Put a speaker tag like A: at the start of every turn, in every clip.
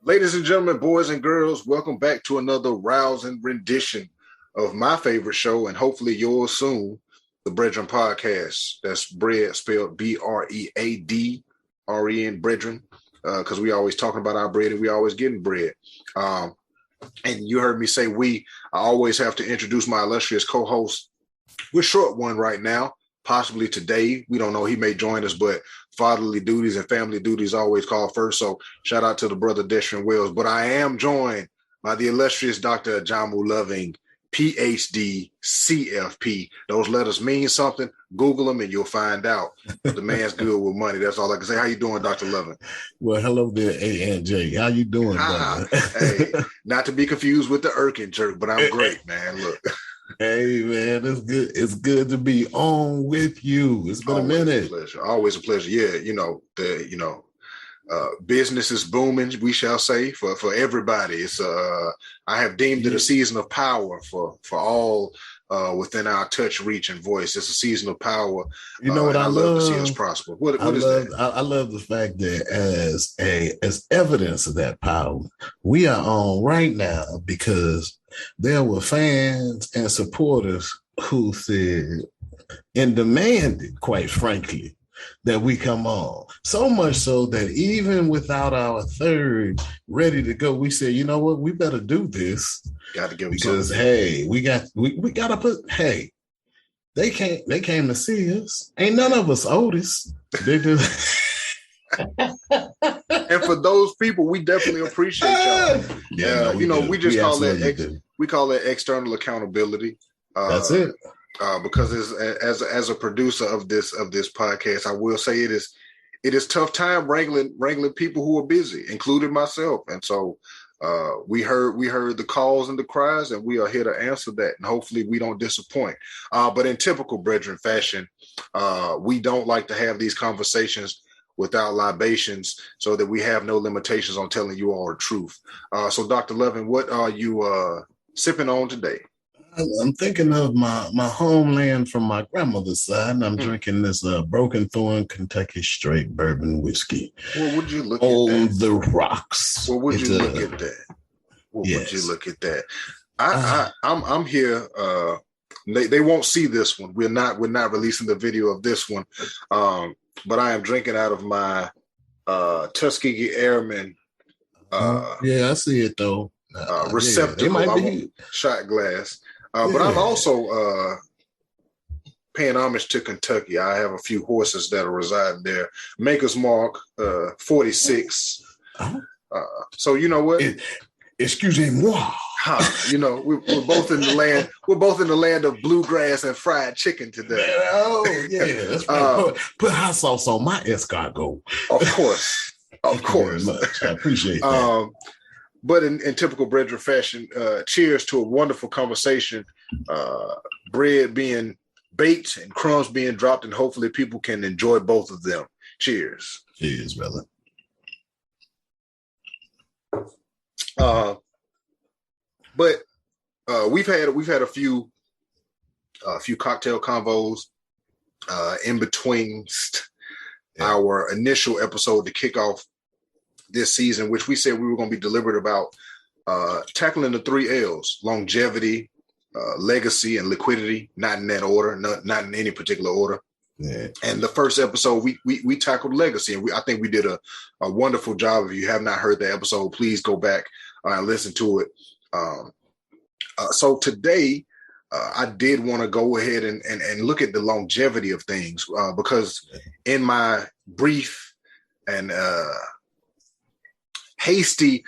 A: Ladies and gentlemen, boys and girls, welcome back to another rousing rendition of my favorite show and hopefully yours soon, the Brethren Podcast. That's bread spelled Breadren, Brethren, because we always talking about our bread and we always getting bread. And you heard me say I always have to introduce my illustrious co-host. We're short one right now, possibly today. We don't know. He may join us, but fatherly duties and family duties always call first. So shout out to the brother Deshrin Wells. But I am joined by the illustrious Dr. Ajamu Loving, PhD, CFP. Those letters mean something. Google them and you'll find out. The man's good with money. That's all I can say. How you doing, Dr. Loving?
B: Well, hello there, A&J. How you doing, brother?
A: Hey, not to be confused with the Irkin jerk, but I'm great, man. Look.
B: Hey, man, it's good. It's good to be on with you. It's been
A: always
B: a minute.
A: Always a pleasure. Yeah, business is booming, we shall say, for everybody. It's I have deemed it a season of power for all within our touch, reach, and voice. It's a season of power.
B: You know what I
A: love to see us prosper. What is that?
B: I love the fact that as evidence of that power, we are on right now because there were fans and supporters who said and demanded, quite frankly, that we come on. So much so that even without our third ready to go, we said, you know what, we better do this.
A: Got to give them
B: because
A: something.
B: Hey, we gotta put. Hey, they came to see us. Ain't none of us Otis. They just.
A: And for those people, we definitely appreciate y'all. We just call that external accountability.
B: That's it.
A: Because as a producer of this podcast, I will say it is tough time wrangling people who are busy, including myself. And so we heard the calls and the cries, and we are here to answer that. And hopefully we don't disappoint. But in typical Brethren fashion, we don't like to have these conversations without libations, so that we have no limitations on telling you all the truth. So Dr. Lovin, what are you sipping on today?
B: I'm thinking of my homeland from my grandmother's side, and I'm drinking this Broken Thorn Kentucky Straight Bourbon Whiskey.
A: Well, would you look
B: on
A: at that?
B: The rocks?
A: Well, would you look at that? Would you look at that? I'm here. They won't see this one. We're not releasing the video of this one. But I am drinking out of my Tuskegee Airmen.
B: I see it though.
A: Receptacle, shot glass. But I'm also paying homage to Kentucky. I have a few horses that are residing there. Maker's Mark 46. So you know what?
B: Excusez-moi.
A: We're both in the land. We're both in the land of bluegrass and fried chicken today.
B: Oh yeah, that's right. Put hot sauce on my escargot.
A: Of course.
B: I appreciate that.
A: But in typical Brethren fashion, cheers to a wonderful conversation. Bread being baked and crumbs being dropped, and hopefully people can enjoy both of them. Cheers.
B: Cheers, brother.
A: But we've had a few cocktail convos in between our initial episode to kick off this season, which we said we were going to be deliberate about tackling the 3 L's: longevity, legacy, and liquidity. Not in that order, not in any particular order.
B: Yeah. And
A: the first episode, we tackled legacy, and I think we did a wonderful job. If you have not heard that episode, please go back and listen to it. So today, I did want to go ahead and look at the longevity of things because in my brief and hasty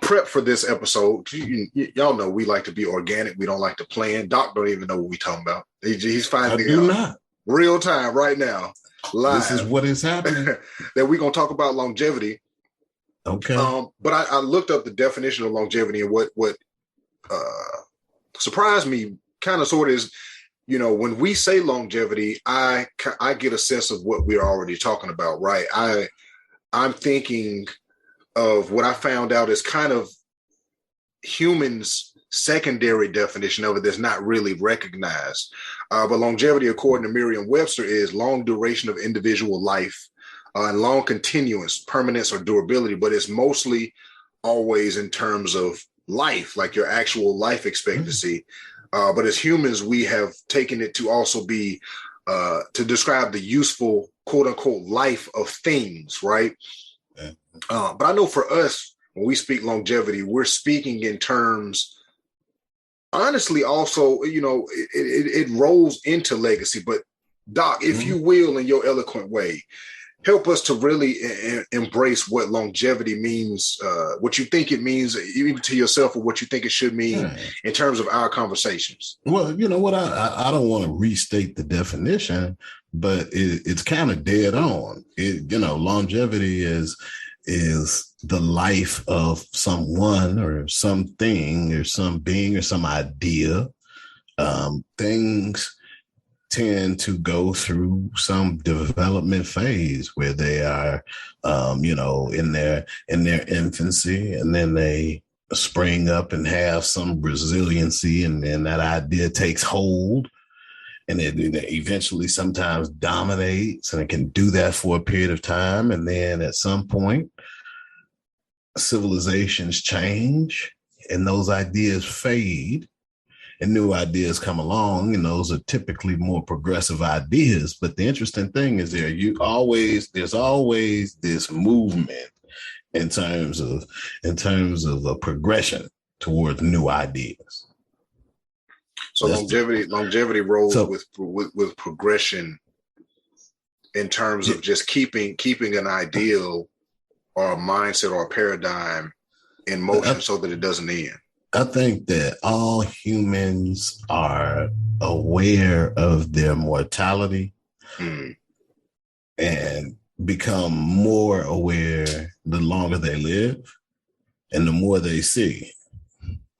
A: prep for this episode, y'all know we like to be organic. We don't like to plan. Doc don't even know what we're talking about. He's finding out real time right now, live.
B: This is what is happening.
A: That we're going to talk about longevity.
B: Okay.
A: But I looked up the definition of longevity, and what surprised me kind of sort of is, when we say longevity, I get a sense of what we're already talking about, right? I'm thinking of what I found out is kind of humans' secondary definition of it that's not really recognized. But longevity, according to Merriam-Webster, is long duration of individual life and long continuance, permanence, or durability, but it's mostly always in terms of life, like your actual life expectancy. But as humans, we have taken it to also be to describe the useful, quote unquote, life of things, right? But I know for us, when we speak longevity, we're speaking in terms, honestly, also, it rolls into legacy. But Doc, if you will, in your eloquent way, help us to really embrace what longevity means, what you think it means, even to yourself, or what you think it should mean in terms of our conversations.
B: Well, you know what? I don't want to restate the definition, but it's kind of dead on. Longevity is the life of someone or something or some being or some idea. Things tend to go through some development phase where they are, in their infancy, and then they spring up and have some resiliency, and then that idea takes hold, and it eventually sometimes dominates, and it can do that for a period of time, and then at some point, civilizations change, and those ideas fade. And new ideas come along, and those are typically more progressive ideas. But the interesting thing is there's always this movement in terms of a progression towards new ideas.
A: So longevity rolls with progression in terms of just keeping an ideal or a mindset or a paradigm in motion so that it doesn't end.
B: I think that all humans are aware of their mortality and become more aware the longer they live and the more they see.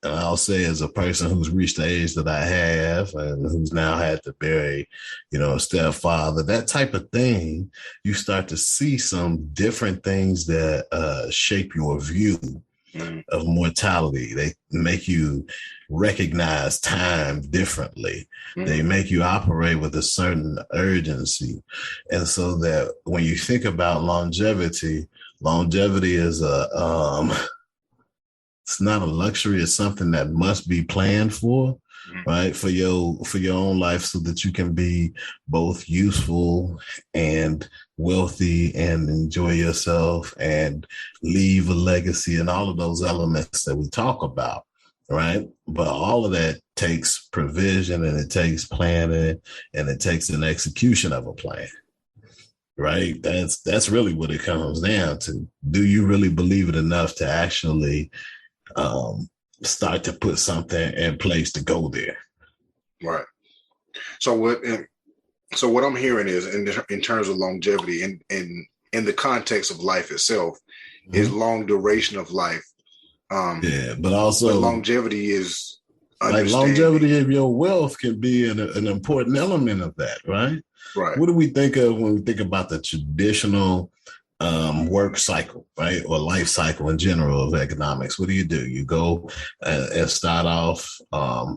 B: And I'll say, as a person who's reached the age that I have and who's now had to bury, a stepfather, that type of thing, you start to see some different things that shape your view of mortality. They make you recognize time differently. They make you operate with a certain urgency. And so that when you think about longevity is it's not a luxury, it's something that must be planned for, right? For your own life, so that you can be both useful and wealthy and enjoy yourself and leave a legacy and all of those elements that we talk about, right? But all of that takes provision, and it takes planning, and it takes an execution of a plan, right? That's really what it comes down to. Do you really believe it enough to actually start to put something in place to go there?
A: Right. So what I'm hearing is, in terms of longevity, in the context of life itself, is long duration of life.
B: But also
A: but longevity is
B: like longevity of your wealth can be an important element of that, right?
A: Right.
B: What do we think of when we think about the traditional work cycle, right? Or life cycle in general of economics? What do? You go and start off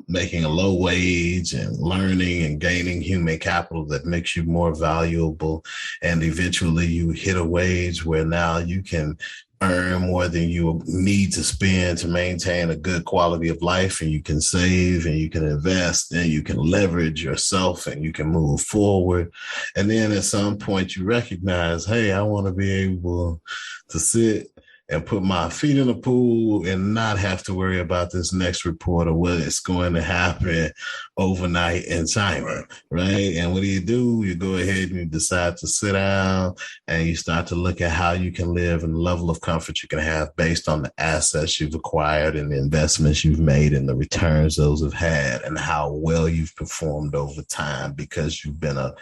B: making a low wage and learning and gaining human capital that makes you more valuable. And eventually you hit a wage where now you can earn more than you need to spend to maintain a good quality of life, and you can save and you can invest and you can leverage yourself and you can move forward. And then at some point you recognize, hey, I want to be able to sit and put my feet in the pool and not have to worry about this next report or what is going to happen overnight in China, right? And what do? You go ahead and you decide to sit down and you start to look at how you can live and the level of comfort you can have based on the assets you've acquired and the investments you've made and the returns those have had and how well you've performed over time, because you've been a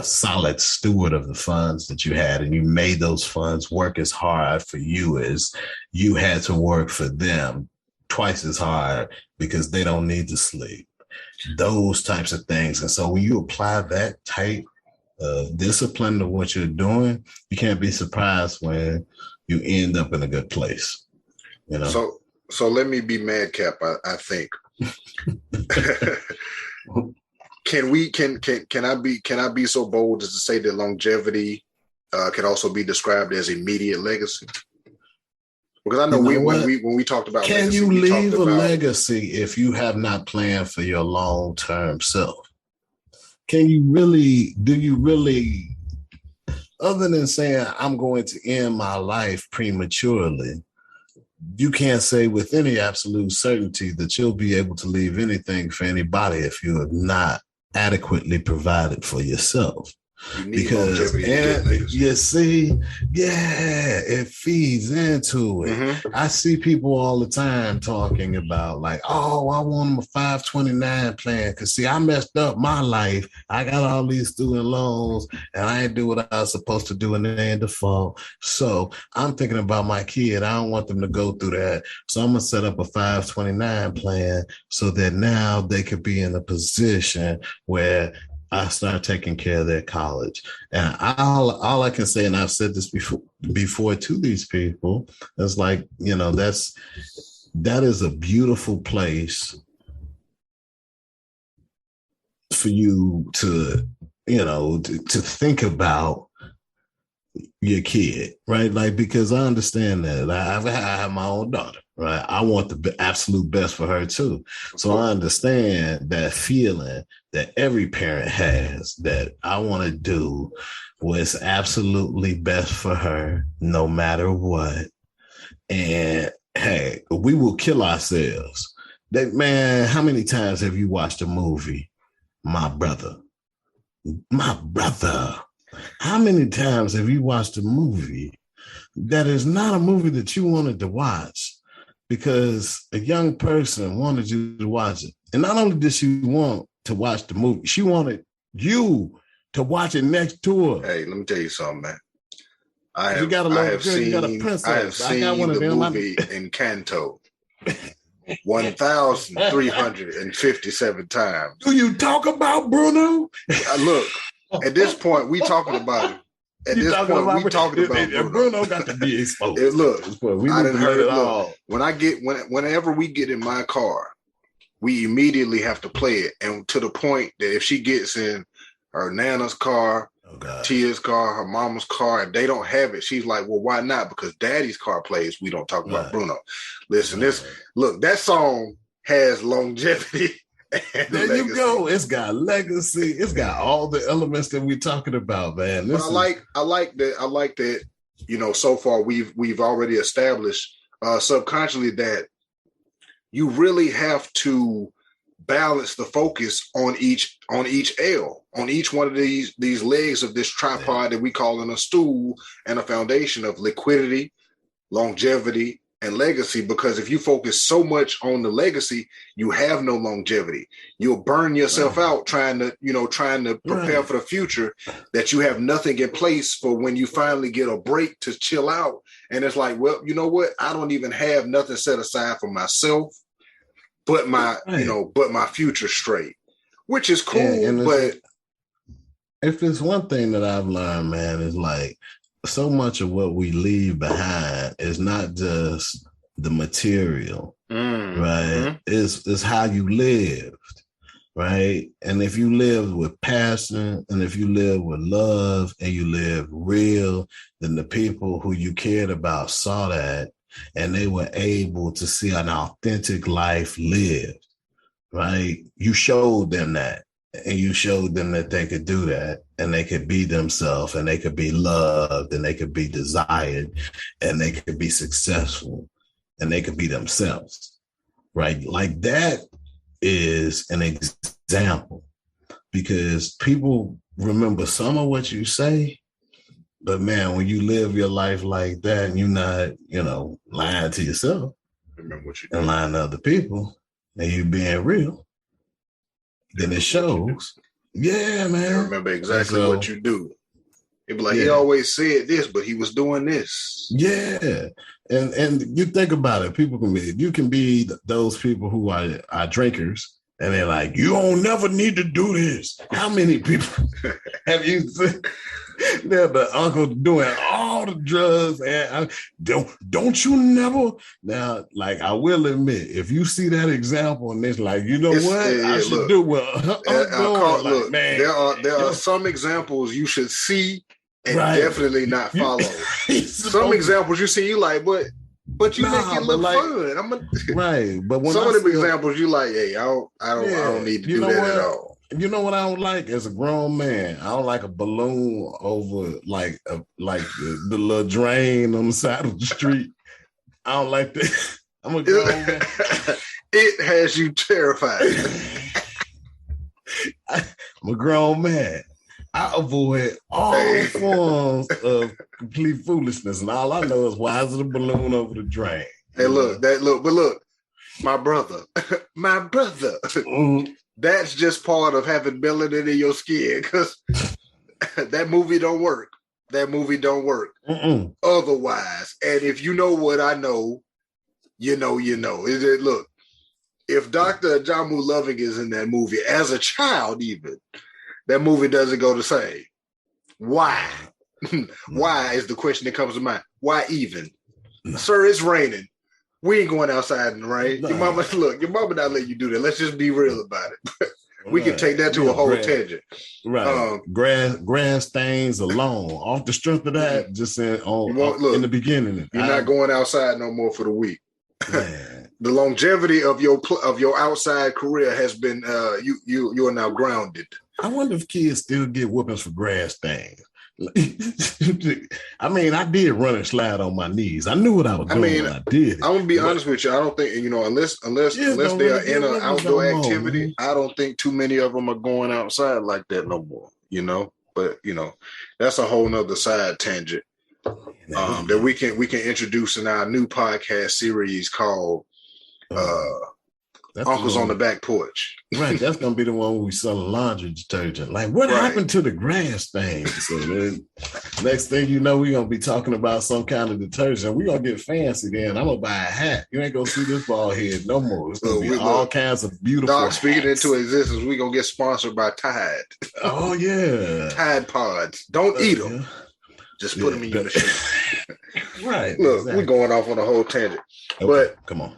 B: solid steward of the funds that you had, and you made those funds work as hard for you as you had to work for them, twice as hard, because they don't need to sleep. Those types of things. And so when you apply that type of discipline to what you're doing, you can't be surprised when you end up in a good place.
A: So let me be madcap, I think. Can I be so bold as to say that longevity can also be described as immediate legacy? Because I know, when we talked about
B: can
A: legacy,
B: you leave a
A: about
B: legacy if you have not planned for your long-term self? Can you really, do you really, other than saying I'm going to end my life prematurely, you can't say with any absolute certainty that you'll be able to leave anything for anybody if you have not adequately provided for yourself.
A: you need
B: Because
A: longevity to get legacy.
B: you see, it feeds into it.
A: Mm-hmm.
B: I see people all the time talking about like, oh, I want a 529 plan because see, I messed up my life. I got all these student loans and I didn't do what I was supposed to do and they in default. So I'm thinking about my kid. I don't want them to go through that. So I'm gonna set up a 529 plan so that now they could be in a position where I start taking care of their college. And all I can say, and I've said this before to these people, is like, that is a beautiful place for you to, to think about your kid, right? Like, because I understand that I have my own daughter, right? I want the absolute best for her too. So I understand that feeling that every parent has, that I want to do what's absolutely best for her, no matter what. And hey, we will kill ourselves. That, man, how many times have you watched a movie? My brother. How many times have you watched a movie that is not a movie that you wanted to watch because a young person wanted you to watch it? And not only did she want to watch the movie, she wanted you to watch it next to her.
A: Hey, let me tell you something, man. I have seen the movie Encanto 1,357 times.
B: Do you talk about Bruno?
A: Look, at this point, we talking about it. At this point, we talking about Bruno.
B: Bruno got to be exposed.
A: Look, I didn't heard it all.
B: Whenever
A: we get in my car, we immediately have to play it, and to the point that if she gets in her Nana's car, Tia's car, her mama's car, and they don't have it, she's like, well, why not? Because Daddy's car plays. We don't talk about Bruno. Listen, that song has longevity.
B: There you go. It's got legacy. It's got all the elements that we're talking about, man.
A: But I like that. So far we've already established subconsciously that you really have to balance the focus on each L, on each one of these legs of this tripod that we call in a stool, and a foundation of liquidity, longevity, and legacy. Because if you focus so much on the legacy, you have no longevity. You'll burn yourself out trying to prepare for the future, that you have nothing in place for when you finally get a break to chill out. And it's like, well, you know what? I don't even have nothing set aside for myself, but my future straight, which is cool. But
B: if there's one thing that I've learned, man, is like, so much of what we leave behind is not just the material, right? It's how you lived, right? And if you lived with passion, and if you live with love, and you live real, then the people who you cared about saw that, and they were able to see an authentic life lived, right? You showed them that. And you showed them that they could do that, and they could be themselves, and they could be loved, and they could be desired, and they could be successful, and they could be themselves, right? Like, that is an example, because people remember some of what you say, but man, when you live your life like that, and you're not, lying to yourself,
A: remember what you
B: and lying to other people, and you being real, then it shows. Yeah, man.
A: I remember exactly what you do. It'd be like, he always said this, but he was doing this.
B: Yeah. And you think about it, you can be those people who are drinkers, and they're like, you don't never need to do this. How many people have you seen? They're the uncle doing all the drugs, and don't you never? Now, like, I will admit, if you see that example and it's like, I should do well.
A: Look, man, there are some examples you should see and definitely not follow. Some examples you see, you like, but But you make it look
B: like,
A: fun.
B: right. But when
A: some
B: I
A: of them examples, you like, hey, I don't need to do that
B: what?
A: at all.
B: You know what I don't like as a grown man? I don't like a balloon over like the little drain on the side of the street. I don't like that. I'm a grown man.
A: It has you terrified.
B: I'm a grown man. I avoid all forms of complete foolishness, and all I know is why is it a balloon over the drain?
A: Hey, look, my brother,
B: Mm.
A: That's just part of having melanin in your skin, because that movie don't work.
B: Mm-mm.
A: Otherwise. And if you know what I know, you know. Is it? Look, if Dr. Ajamu Loving is in that movie as a child, even that movie doesn't go the same. Why? Why is the question that comes to mind? Why even? Sir, it's raining. We ain't going outside in the rain. Your mama not letting you do that. Let's just be real about it. We can take that to a whole tangent.
B: Right. Grass stains alone. Off the strength of that, just in the beginning.
A: You're not going outside no more for the week. The longevity of your outside career has been you are now grounded.
B: I wonder if kids still get whoopings for grass stains. I mean, I did run and slide on my knees. I knew what I was doing when I did it.
A: I'm gonna be honest with you. I don't think, unless they are in an outdoor activity, I don't think too many of them are going outside like that no more. But that's a whole nother side tangent that we can introduce in our new podcast series called Uncles on the Back Porch.
B: Right, that's gonna be the one where we sell laundry detergent. Like, what happened to the grass stain? So then, next thing you know, we're gonna be talking about some kind of detergent. We're gonna get fancy then. I'm gonna buy a hat. You ain't gonna see this bald head no more. It's gonna be all kinds of beautiful.
A: Doc, speaking into existence, we're gonna get sponsored by Tide.
B: Oh yeah,
A: Tide Pods. Don't eat them. Just put them in your machine.
B: Right.
A: Look, we're going off on a whole tangent. Okay, but
B: come on.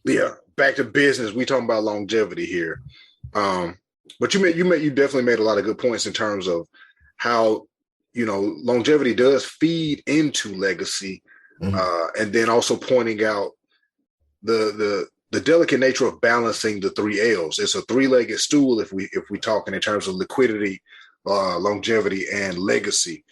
A: Yeah. Back to business. We talking about longevity here. But you definitely made a lot of good points in terms of how, longevity does feed into legacy. And then also pointing out the delicate nature of balancing the 3 L's. It's a 3-legged stool if we talking in terms of liquidity, longevity, and legacy.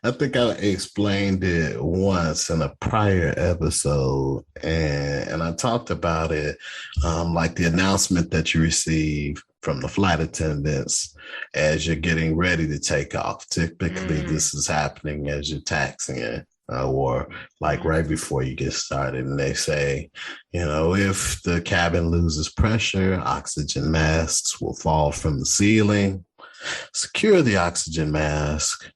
B: I think I explained it once in a prior episode, and I talked about it, like the announcement that you receive from the flight attendants as you're getting ready to take off. Typically, this is happening as you're taxiing, or like right before you get started. And they say, if the cabin loses pressure, oxygen masks will fall from the ceiling. Secure the oxygen mask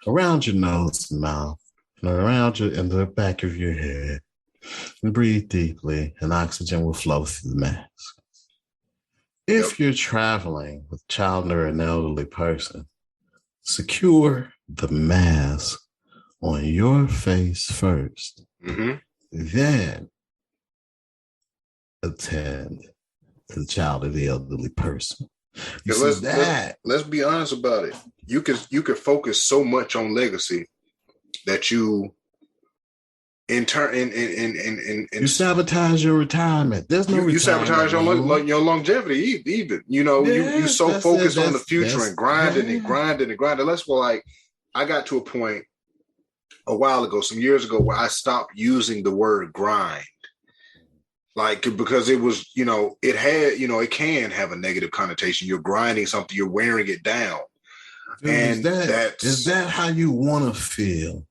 B: around your nose and mouth, and around in the back of your head, and breathe deeply, and oxygen will flow through the mask. If you're traveling with a child or an elderly person, secure the mask on your face first, then attend to the child or the elderly person.
A: Let's be honest about it. You could focus so much on legacy that you in turn you
B: sabotage your retirement. There's no
A: you sabotage your longevity even. You so focused on the future and grinding and grinding and grinding. That's why, I got to a point a while ago, some years ago, where I stopped using the word grind. Because it was, it had, it can have a negative connotation. You're grinding something, you're wearing it down.
B: Dude, and is that how you want to feel?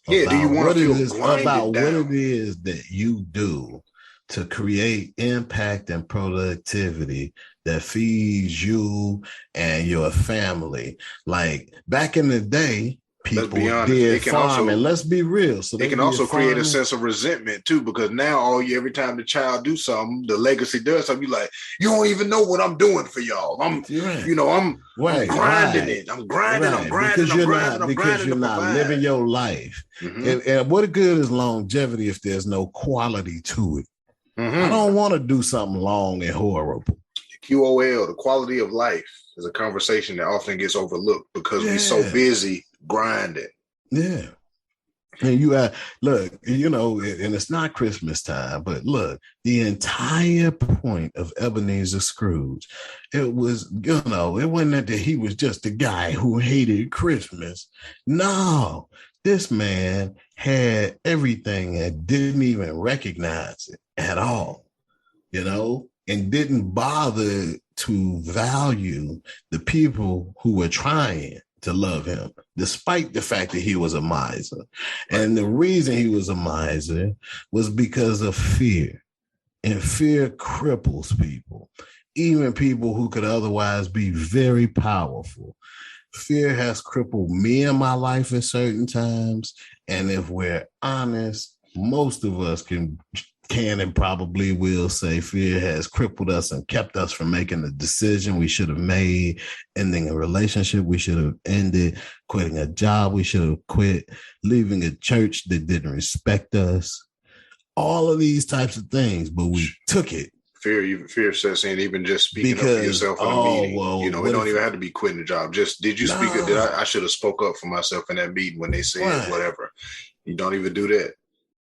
A: Yeah, do you want to feel grinded
B: about
A: down?
B: What it is that you do to create impact and productivity that feeds you and your family? Like back in the day, people did farming. Let's be real. So
A: they can also create a sense of resentment too, because now every time the child do something, the legacy does something, you you don't even know what I'm doing for y'all. I'm grinding it. I'm grinding.
B: Because you're not living your life. And what good is longevity if there's no quality to it? I don't want to do something long and horrible.
A: QOL, the quality of life, is a conversation that often gets overlooked because we're so busy grinding.
B: Yeah. And look, and it's not Christmas time, but look, the entire point of Ebenezer Scrooge, it was, it wasn't that he was just a guy who hated Christmas. No, this man had everything and didn't even recognize it at all, and didn't bother to value the people who were trying to love him, despite the fact that he was a miser. And the reason he was a miser was because of fear. And fear cripples people, even people who could otherwise be very powerful. Fear has crippled me in my life at certain times. And if we're honest, most of us can and probably will say fear has crippled us and kept us from making the decision we should have made, ending a relationship we should have ended, quitting a job we should have quit, leaving a church that didn't respect us, all of these types of things, but we took it.
A: Fear sets in, even just speaking up for yourself in a meeting. It don't even have to be quitting the job. Just, did you speak up? I should have spoke up for myself in that meeting when they said whatever. You don't even do that.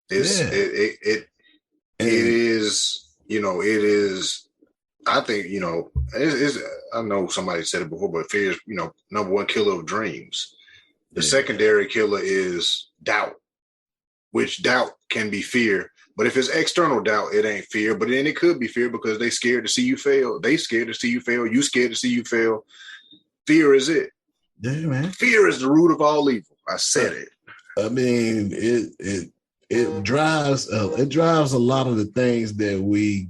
A: It is, I think, I know somebody said it before, but fear is, number one killer of dreams. The secondary killer is doubt, which doubt can be fear. But if it's external doubt, it ain't fear. But then it could be fear because they scared to see you fail. They scared to see you fail. You scared to see you fail. Fear is it.
B: Yeah, man.
A: Fear is the root of all evil. I said it.
B: I mean, it drives a lot of the things that we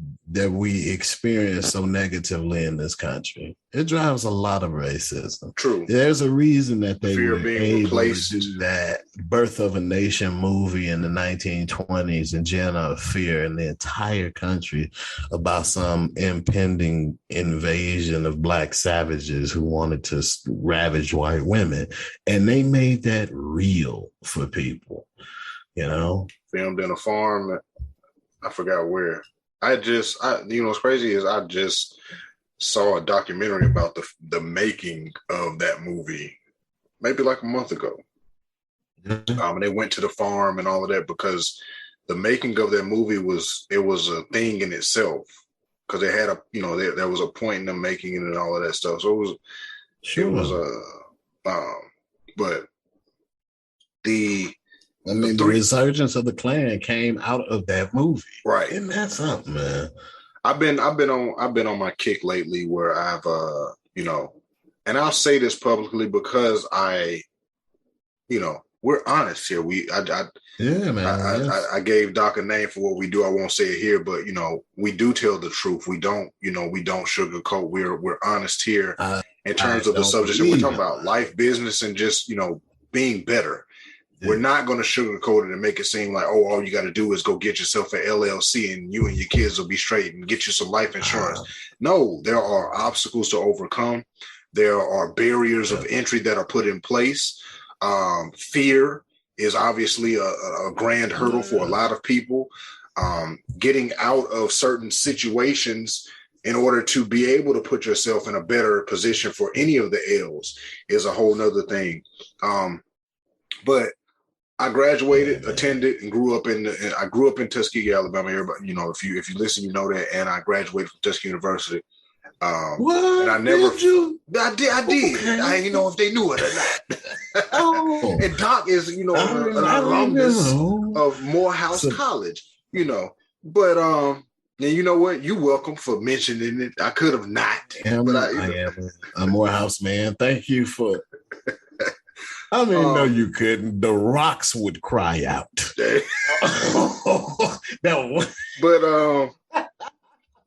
B: experience so negatively in this country. It drives a lot of racism.
A: True.
B: There's a reason that they
A: Fear
B: were able to do that Birth of a Nation movie in the 1920s and Gen of Fear in the entire country about some impending invasion of black savages who wanted to ravage white women. And they made that real for people.
A: Filmed in a farm. I forgot where. What's crazy is I just saw a documentary about the making of that movie, maybe like a month ago. Mm-hmm. And they went to the farm and all of that because the making of that movie was a thing in itself because they had there was a point in them making it and all of that stuff. So but the
B: resurgence of the Klan came out of that movie,
A: right?
B: Isn't that something, man?
A: I've been on my kick lately where I've and I'll say this publicly because we're honest here. I gave Doc a name for what we do. I won't say it here, but we do tell the truth. We don't sugarcoat. We're honest here in terms of the subject. We're talking about life, business, and just being better. We're not going to sugarcoat it and make it seem like, all you got to do is go get yourself an LLC and you and your kids will be straight and get you some life insurance. No, there are obstacles to overcome. There are barriers of entry that are put in place. Fear is obviously a grand hurdle for a lot of people. Getting out of certain situations in order to be able to put yourself in a better position for any of the L's is a whole nother thing. But I graduated, attended, and grew up in Tuskegee, Alabama. Everybody, if you listen, you know that. And I graduated from Tuskegee University.
B: What?
A: And I never.
B: Did you?
A: I did. Okay. I didn't know if they knew it or not. And Doc is, an alumnus of Morehouse College. But and you know what? You're welcome for mentioning it. I could have not.
B: I am a Morehouse man. Thank you for. I didn't know you couldn't. The rocks would cry out.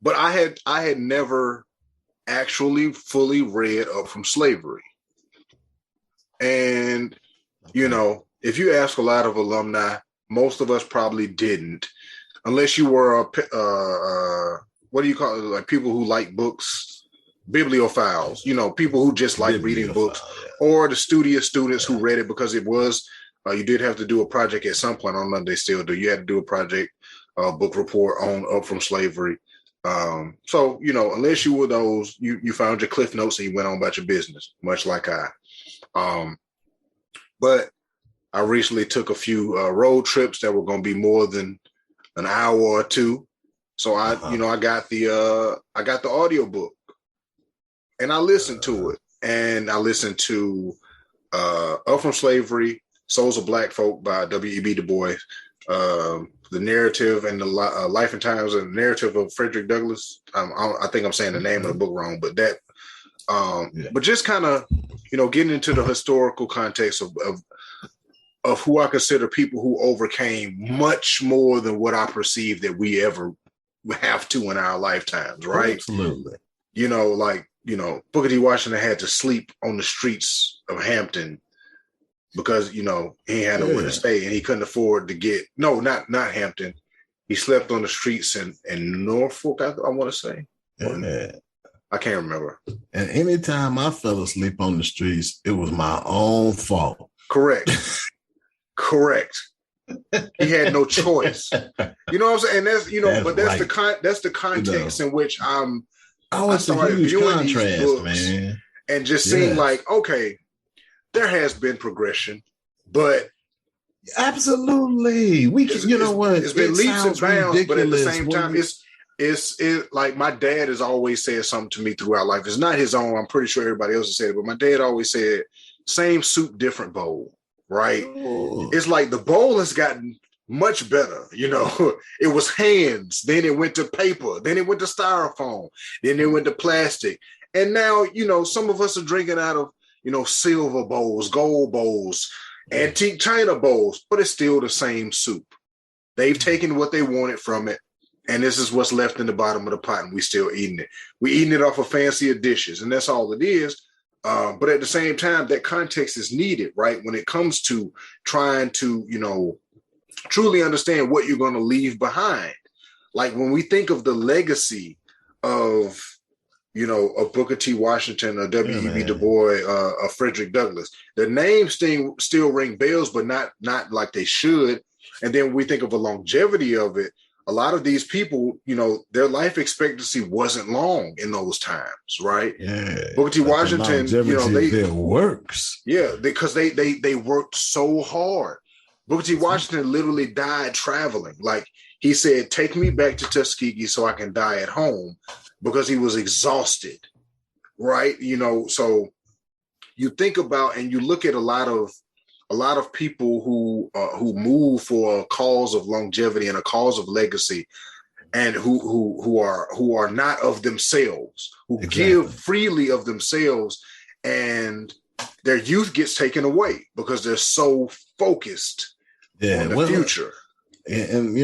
A: But I had never actually fully read Up From Slavery. And, if you ask a lot of alumni, most of us probably didn't, unless you were what do you call it? Like people who like books. Bibliophiles, people who just like reading books, or the studious students who read it because it was, you did have to do a project at some point. I don't know if they still do. You had to do a project, book report on Up From Slavery. So, unless you were those, you found your Cliff Notes and you went on about your business, much like I. But I recently took a few road trips that were going to be more than an hour or two. So I got the audiobook and I listened to it. And I listened to Up From Slavery, Souls of Black Folk by W.E.B. Du Bois, the narrative and the life and times and the narrative of Frederick Douglass. I think I'm saying the name of the book wrong, but that, but just kind of, getting into the historical context of who I consider people who overcame much more than what I perceive that we ever have to in our lifetimes, right?
B: Absolutely.
A: Booker T. Washington had to sleep on the streets of Hampton because, he had nowhere to stay and he couldn't afford to not Hampton. He slept on the streets in Norfolk, I want to say.
B: Yeah.
A: I can't remember.
B: And anytime I fell asleep on the streets, it was my own fault.
A: Correct. He had no choice. You know what I'm saying? And that's the context in which I started viewing these books, man. And just seeing like, okay, there has been progression, but
B: absolutely, what?
A: It's been leaps and bounds, but at the same time, it's like my dad has always said something to me throughout life. It's not his own. I'm pretty sure everybody else has said it, but my dad always said, "Same soup, different bowl." Right? Oh. It's like the bowl has gotten much better. It was hands, then it went to paper, then it went to styrofoam, then it went to plastic. And now, some of us are drinking out of, silver bowls, gold bowls, antique china bowls, but it's still the same soup. They've taken what they wanted from it, and this is what's left in the bottom of the pot, and we still eating it. We're eating it off of fancier dishes, and that's all it is. But at the same time, that context is needed, right? When it comes to trying to, truly understand what you're going to leave behind. Like when we think of the legacy of, of Booker T. Washington or W.E.B. Du Bois, or Frederick Douglass, their names still ring bells, but not like they should. And then we think of the longevity of it. A lot of these people, their life expectancy wasn't long in those times, right?
B: Yeah.
A: Booker T. Washington,
B: their works.
A: Yeah, because they worked so hard. Booker T. Washington literally died traveling. Like he said, "Take me back to Tuskegee so I can die at home," because he was exhausted, right? So you think about and you look at a lot of people who move for a cause of longevity and a cause of legacy, and who are not of themselves, who give freely of themselves, and their youth gets taken away because they're so focused on the future.
B: And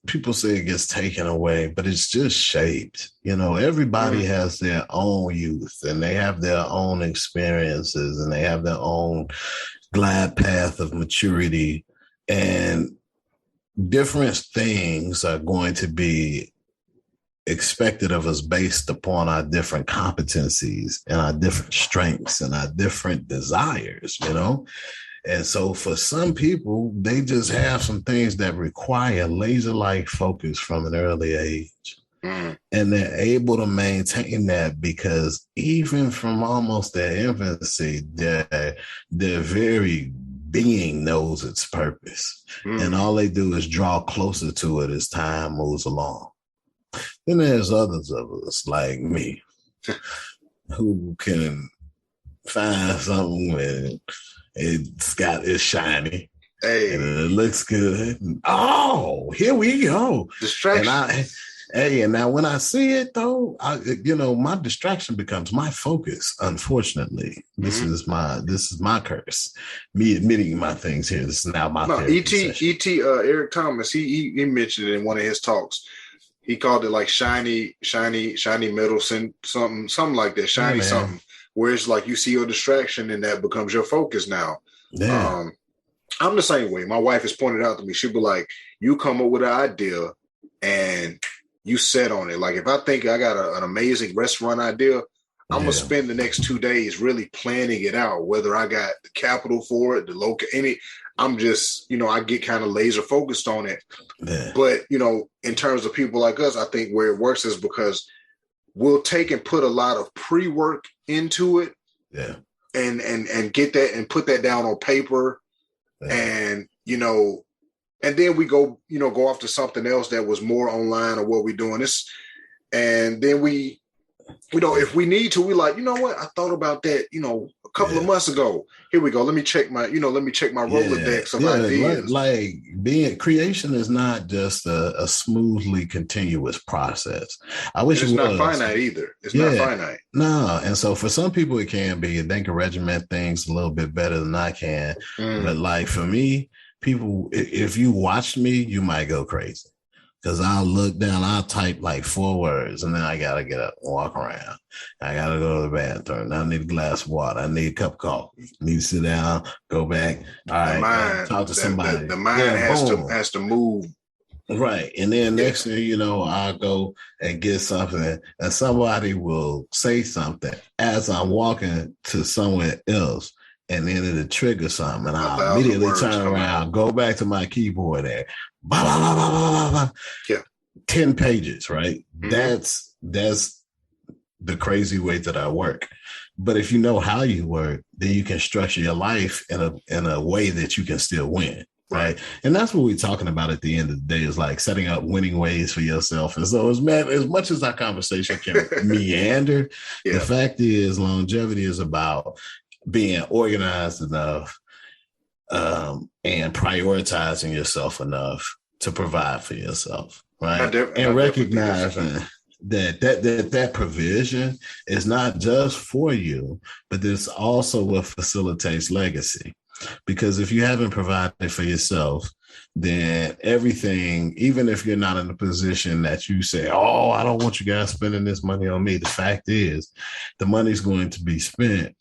B: people say it gets taken away, but it's just shaped. Everybody has their own youth, and they have their own experiences, and they have their own glide path of maturity, and different things are going to be expected of us based upon our different competencies and our different strengths and our different desires, And so for some people, they just have some things that require laser-like focus from an early age. And they're able to maintain that because even from almost their infancy, their very being knows its purpose. And all they do is draw closer to it as time moves along. Then there's others of us like me who can find something and it's shiny.
A: Hey.
B: And it looks good. Oh, here we go.
A: Distraction.
B: And now when I see it though, my distraction becomes my focus. Unfortunately, this is my curse. Me admitting my things here. This is now my
A: E.T. Eric Thomas. He mentioned it in one of his talks. He called it like shiny metal, something like that. Shiny something. Where it's like you see your distraction and that becomes your focus now.
B: Yeah.
A: I'm the same way. My wife has pointed out to me. She'll be like, you come up with an idea and you set on it. Like if I think I got an amazing restaurant idea, I'm going to spend the next 2 days really planning it out, whether I got the capital for it, the local, I'm just, I get kind of laser focused on it.
B: Yeah.
A: But, in terms of people like us, I think where it works is because we'll take and put a lot of pre-work into it.
B: Yeah.
A: And get that and put that down on paper And, and then we go off to something else that was more online or what we're doing this. And then if we need to, we like, you know what? I thought about that, a couple of months ago. Here we go. Let me check my Rolodex of ideas.
B: Like creation is not just a smoothly continuous process. I wish
A: it's not finite either. It's not finite.
B: No. And so for some people it can be, they can regiment things a little bit better than I can. But like for me, people, if you watched me, you might go crazy. Because I'll look down, I'll type like 4 words, and then I got to get up and walk around. I got to go to the bathroom. I need a glass of water. I need a cup of coffee. I need to sit down, go back. All right, talk to somebody.
A: The mind has to move.
B: Right. And then next thing you know, I'll go and get something, and somebody will say something as I'm walking to somewhere else. And then it'll trigger something, and I'll immediately turn around, go back to my keyboard there. Blah, blah, blah, blah, blah, blah. Yeah. 10 pages, right? That's the crazy way that I work. But if you know how you work, then you can structure your life in a way that you can still win. Right. And that's what we're talking about at the end of the day, is like setting up winning ways for yourself. And so as much as our conversation can meander, the fact is longevity is about being organized enough and prioritizing yourself enough to provide for yourself, right? And recognizing that provision is not just for you, but it's also what facilitates legacy. Because if you haven't provided for yourself, then everything, even if you're not in a position that you say, oh, I don't want you guys spending this money on me. The fact is the money's going to be spent.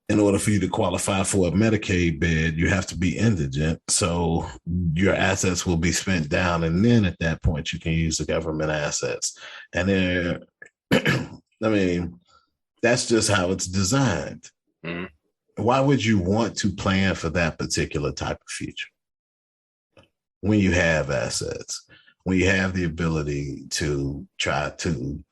B: In order for you to qualify for a Medicaid bed, you have to be indigent. So your assets will be spent down. And then at that point, you can use the government assets. And then, I mean, that's just how it's designed. Why would you want to plan for that particular type of future when you have assets, when you have the ability to try to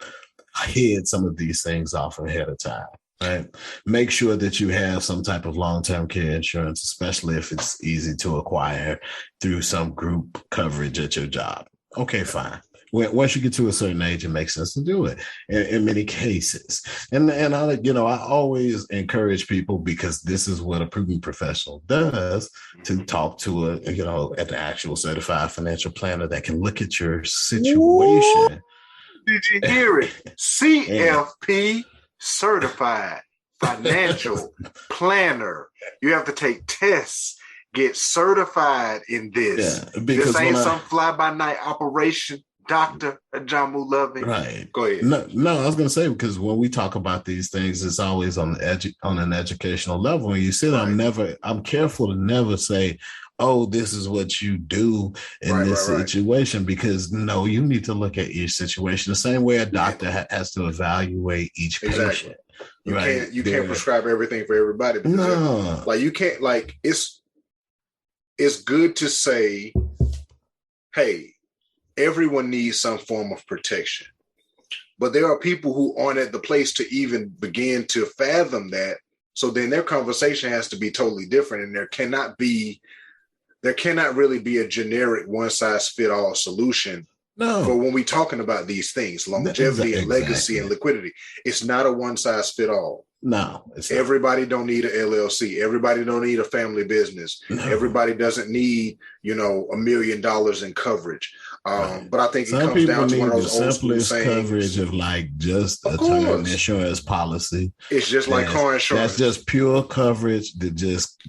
B: head some of these things off ahead of time? Right. Make sure that you have some type of long-term care insurance, especially if it's easy to acquire through some group coverage at your job. Okay, fine. Once you get to a certain age, it makes sense to do it in many cases. And I always encourage people, because this is what a proven professional does, to talk to an actual certified financial planner that can look at your situation.
A: Ooh, did you hear it? CFP. Certified financial planner. You have to take tests, get certified in this. Yeah, this ain't some fly-by-night operation, Dr. Ajamu Loving.
B: Right.
A: Go ahead.
B: No, I was going to say, because when we talk about these things, it's always on an educational level. And you said, I'm careful to never say, oh, this is what you do in this situation, because no, you need to look at each situation the same way a doctor has to evaluate each patient.
A: You can't prescribe everything for everybody.
B: No,
A: you can't. It's good to say, hey, everyone needs some form of protection, but there are people who aren't at the place to even begin to fathom that. So then their conversation has to be totally different, and there cannot really be a generic one-size-fit-all solution for when we're talking about these things, longevity and legacy and liquidity. It's not a one-size-fit-all.
B: No.
A: Everybody don't need an LLC. Everybody don't need a family business. No. Everybody doesn't need, $1 million in coverage. But I think it comes down to one of those old school sayings.
B: Coverage of just a term insurance policy.
A: It's just like car insurance.
B: That's just pure coverage that just,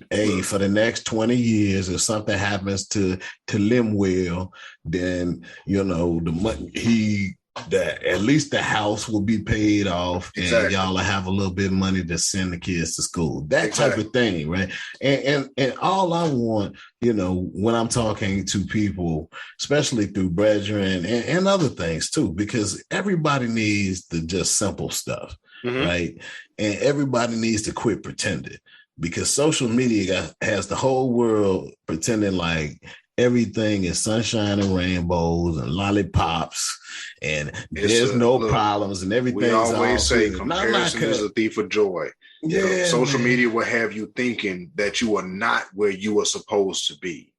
B: for the next 20 years, if something happens to Lemuel, then, the money that at least the house will be paid off, and y'all will have a little bit of money to send the kids to school. That type of thing, right? And all I want, when I'm talking to people, especially through Brethren and other things too, because everybody needs the just simple stuff, right? And everybody needs to quit pretending, because social media has the whole world pretending like everything is sunshine and rainbows and lollipops, and there's no
A: look,
B: problems, and
A: we
B: everything's all
A: always say
B: good.
A: comparison is a thief of joy.
B: Yeah,
A: Social
B: man.
A: media will have you thinking that you are not where you are supposed to be.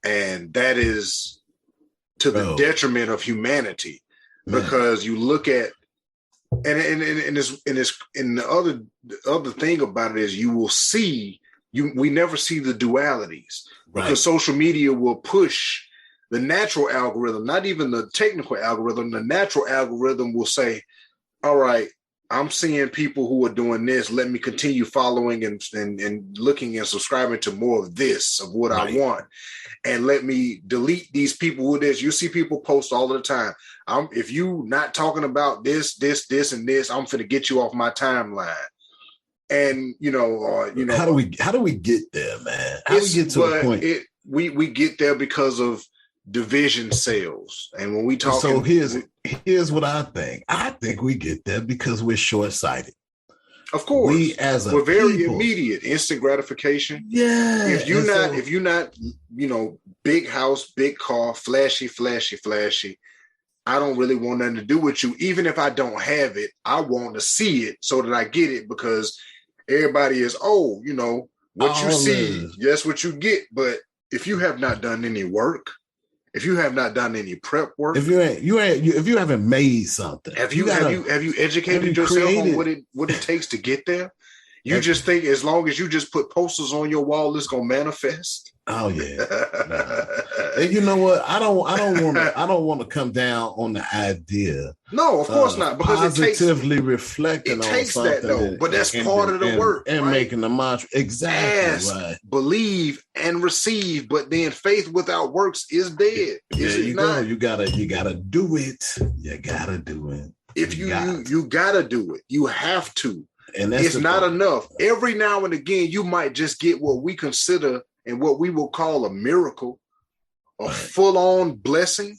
A: And that is to the
B: Bro,
A: detriment of humanity,
B: man.
A: because you look at and the other thing about it is you will see we never see the dualities, because
B: Right.
A: social media will push the natural algorithm, not even the technical algorithm. The natural algorithm will say, all right, I'm seeing people who are doing this. Let me continue following and looking and subscribing to more of this, of what I
B: Right.
A: want. And let me delete these people who this. You see people post all the time. If you not talking about this, and this, I'm finna get you off my timeline. And
B: How do we get there, man? How do we get to the point?
A: We get there because of division sales. And when we talk,
B: So here's what I think. I think we get there because we're short-sighted.
A: of course,
B: we're
A: very immediate, instant gratification.
B: Yeah.
A: If you're not, big house, big car, flashy, flashy, flashy, I don't really want nothing to do with you. Even if I don't have it, I want to see it so that I get it, because everybody is, what you see, that's what you get. But if you have not done any work, if you have not done any prep work,
B: if you haven't made something,
A: have you educated yourself on what it takes to get there? You just think as long as you just put posters on your wall, it's gonna manifest.
B: Oh yeah. Nah. And you know what? I don't want to come down on the idea.
A: No, of course not, because
B: positively reflecting on something.
A: That though, but that's part of the work,
B: and
A: right?
B: making the mantra. Exactly.
A: Ask,
B: right.
A: Believe, and receive. But then faith without works is dead.
B: There you go. You gotta do it. You gotta do it.
A: If you gotta do it. You have to.
B: And it's
A: not enough. Every now and again, you might just get what we consider and what we will call a miracle, a full-on blessing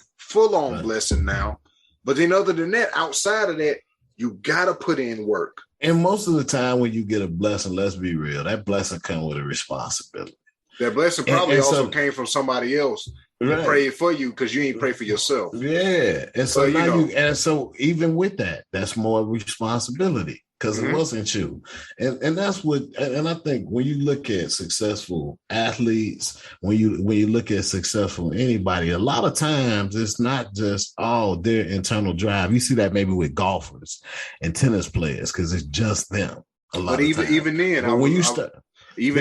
A: now. But then other than that, outside of that, you got to put in work.
B: And most of the time when you get a blessing, let's be real, that blessing comes with a responsibility.
A: That blessing probably also came from somebody else. Right. Prayed for you because you ain't pray for yourself.
B: Yeah. And so so even with that, that's more responsibility. Because it wasn't you. And that's what, and I think when you look at successful athletes, when you look at successful anybody, a lot of times it's not just their internal drive. You see that maybe with golfers and tennis players, because it's just them.
A: Even